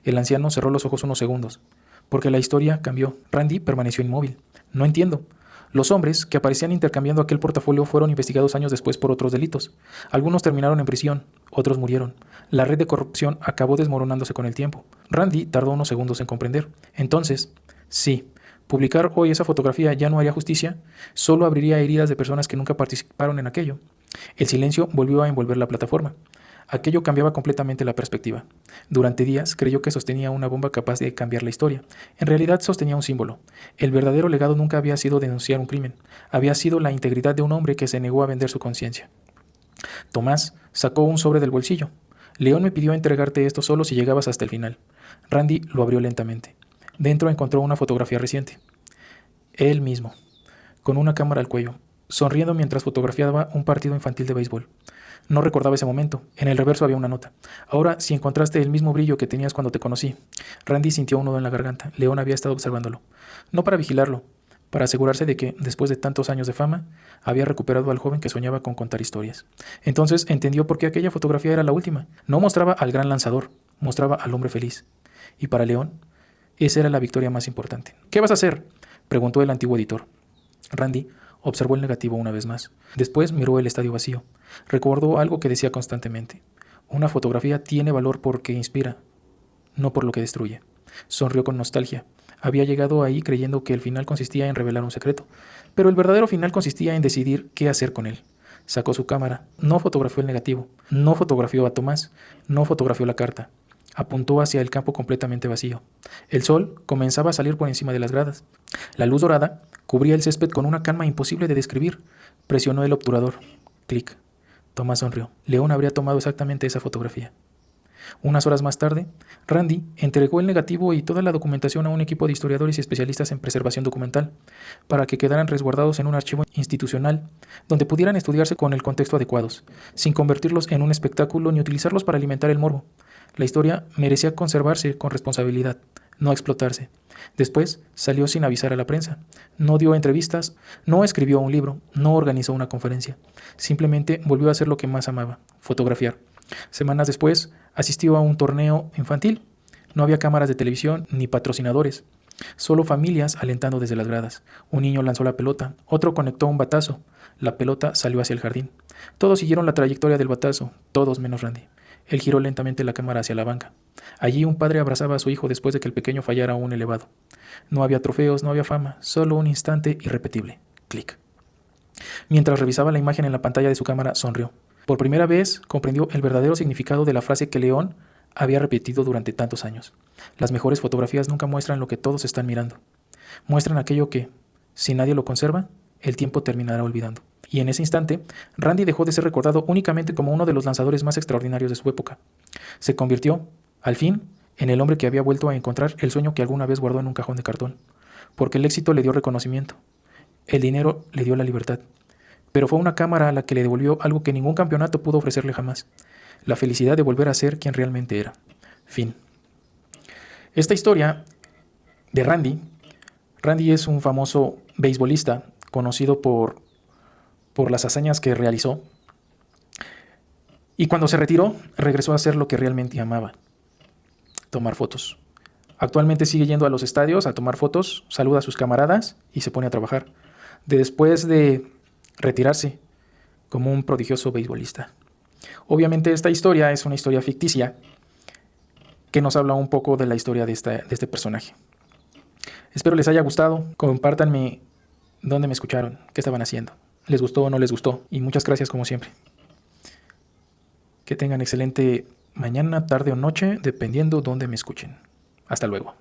Speaker 1: El anciano cerró los ojos unos segundos. Porque la historia cambió. Randy permaneció inmóvil. No entiendo. Los hombres que aparecían intercambiando aquel portafolio fueron investigados años después por otros delitos. Algunos terminaron en prisión, otros murieron. La red de corrupción acabó desmoronándose con el tiempo. Randy tardó unos segundos en comprender. Entonces, sí, publicar hoy esa fotografía ya no haría justicia, solo abriría heridas de personas que nunca participaron en aquello. El silencio volvió a envolver la plataforma. Aquello cambiaba completamente la perspectiva. Durante días creyó que sostenía una bomba capaz de cambiar la historia. En realidad sostenía un símbolo. El verdadero legado nunca había sido denunciar un crimen. Había sido la integridad de un hombre que se negó a vender su conciencia. Tomás sacó un sobre del bolsillo. León me pidió entregarte esto solo si llegabas hasta el final. Randy lo abrió lentamente. Dentro encontró una fotografía reciente. Él mismo, con una cámara al cuello, sonriendo mientras fotografiaba un partido infantil de béisbol. No recordaba ese momento. En el reverso había una nota. Ahora, si encontraste el mismo brillo que tenías cuando te conocí. Randy sintió un nudo en la garganta. León había estado observándolo. No para vigilarlo, para asegurarse de que, después de tantos años de fama, había recuperado al joven que soñaba con contar historias. Entonces entendió por qué aquella fotografía era la última. No mostraba al gran lanzador, mostraba al hombre feliz. Y para León, esa era la victoria más importante. ¿Qué vas a hacer?, preguntó el antiguo editor. Randy observó el negativo una vez más. Después miró el estadio vacío. Recordó algo que decía constantemente. Una fotografía tiene valor porque inspira, no por lo que destruye. Sonrió con nostalgia. Había llegado ahí creyendo que el final consistía en revelar un secreto, pero el verdadero final consistía en decidir qué hacer con él. Sacó su cámara, no fotografió el negativo, no fotografió a Tomás, no fotografió la carta. Apuntó hacia el campo completamente vacío. El sol comenzaba a salir por encima de las gradas. La luz dorada cubría el césped con una calma imposible de describir. Presionó el obturador. Clic. Tomás sonrió. León habría tomado exactamente esa fotografía. Unas horas más tarde, Randy entregó el negativo y toda la documentación a un equipo de historiadores y especialistas en preservación documental, para que quedaran resguardados en un archivo institucional, donde pudieran estudiarse con el contexto adecuados, sin convertirlos en un espectáculo ni utilizarlos para alimentar el morbo. La historia merecía conservarse con responsabilidad, no explotarse. Después salió sin avisar a la prensa. No dio entrevistas, no escribió un libro, no organizó una conferencia. Simplemente volvió a hacer lo que más amaba, fotografiar. Semanas después, asistió a un torneo infantil. No había cámaras de televisión ni patrocinadores, solo familias alentando desde las gradas. Un niño lanzó la pelota, otro conectó un batazo. La pelota salió hacia el jardín. Todos siguieron la trayectoria del batazo, todos menos Randy. Él giró lentamente la cámara hacia la banca. Allí un padre abrazaba a su hijo después de que el pequeño fallara un elevado. No había trofeos, no había fama, solo un instante irrepetible. Clic. Mientras revisaba la imagen en la pantalla de su cámara, sonrió. Por primera vez comprendió el verdadero significado de la frase que León había repetido durante tantos años. Las mejores fotografías nunca muestran lo que todos están mirando. Muestran aquello que, si nadie lo conserva, el tiempo terminará olvidando. Y en ese instante, Randy dejó de ser recordado únicamente como uno de los lanzadores más extraordinarios de su época. Se convirtió, al fin, en el hombre que había vuelto a encontrar el sueño que alguna vez guardó en un cajón de cartón. Porque el éxito le dio reconocimiento. El dinero le dio la libertad. Pero fue una cámara a la que le devolvió algo que ningún campeonato pudo ofrecerle jamás: la felicidad de volver a ser quien realmente era. Fin. Esta historia de Randy es un famoso beisbolista conocido por las hazañas que realizó, y cuando se retiró regresó a hacer lo que realmente amaba: tomar fotos. Actualmente sigue yendo a los estadios a tomar fotos, saluda a sus camaradas y se pone a trabajar, después de retirarse como un prodigioso beisbolista. Obviamente esta historia es una historia ficticia que nos habla un poco de la historia de este personaje. Espero les haya gustado. Compártanme dónde me escucharon, qué estaban haciendo, les gustó o no les gustó, y muchas gracias como siempre. Que tengan excelente mañana, tarde o noche, dependiendo dónde me escuchen. Hasta luego.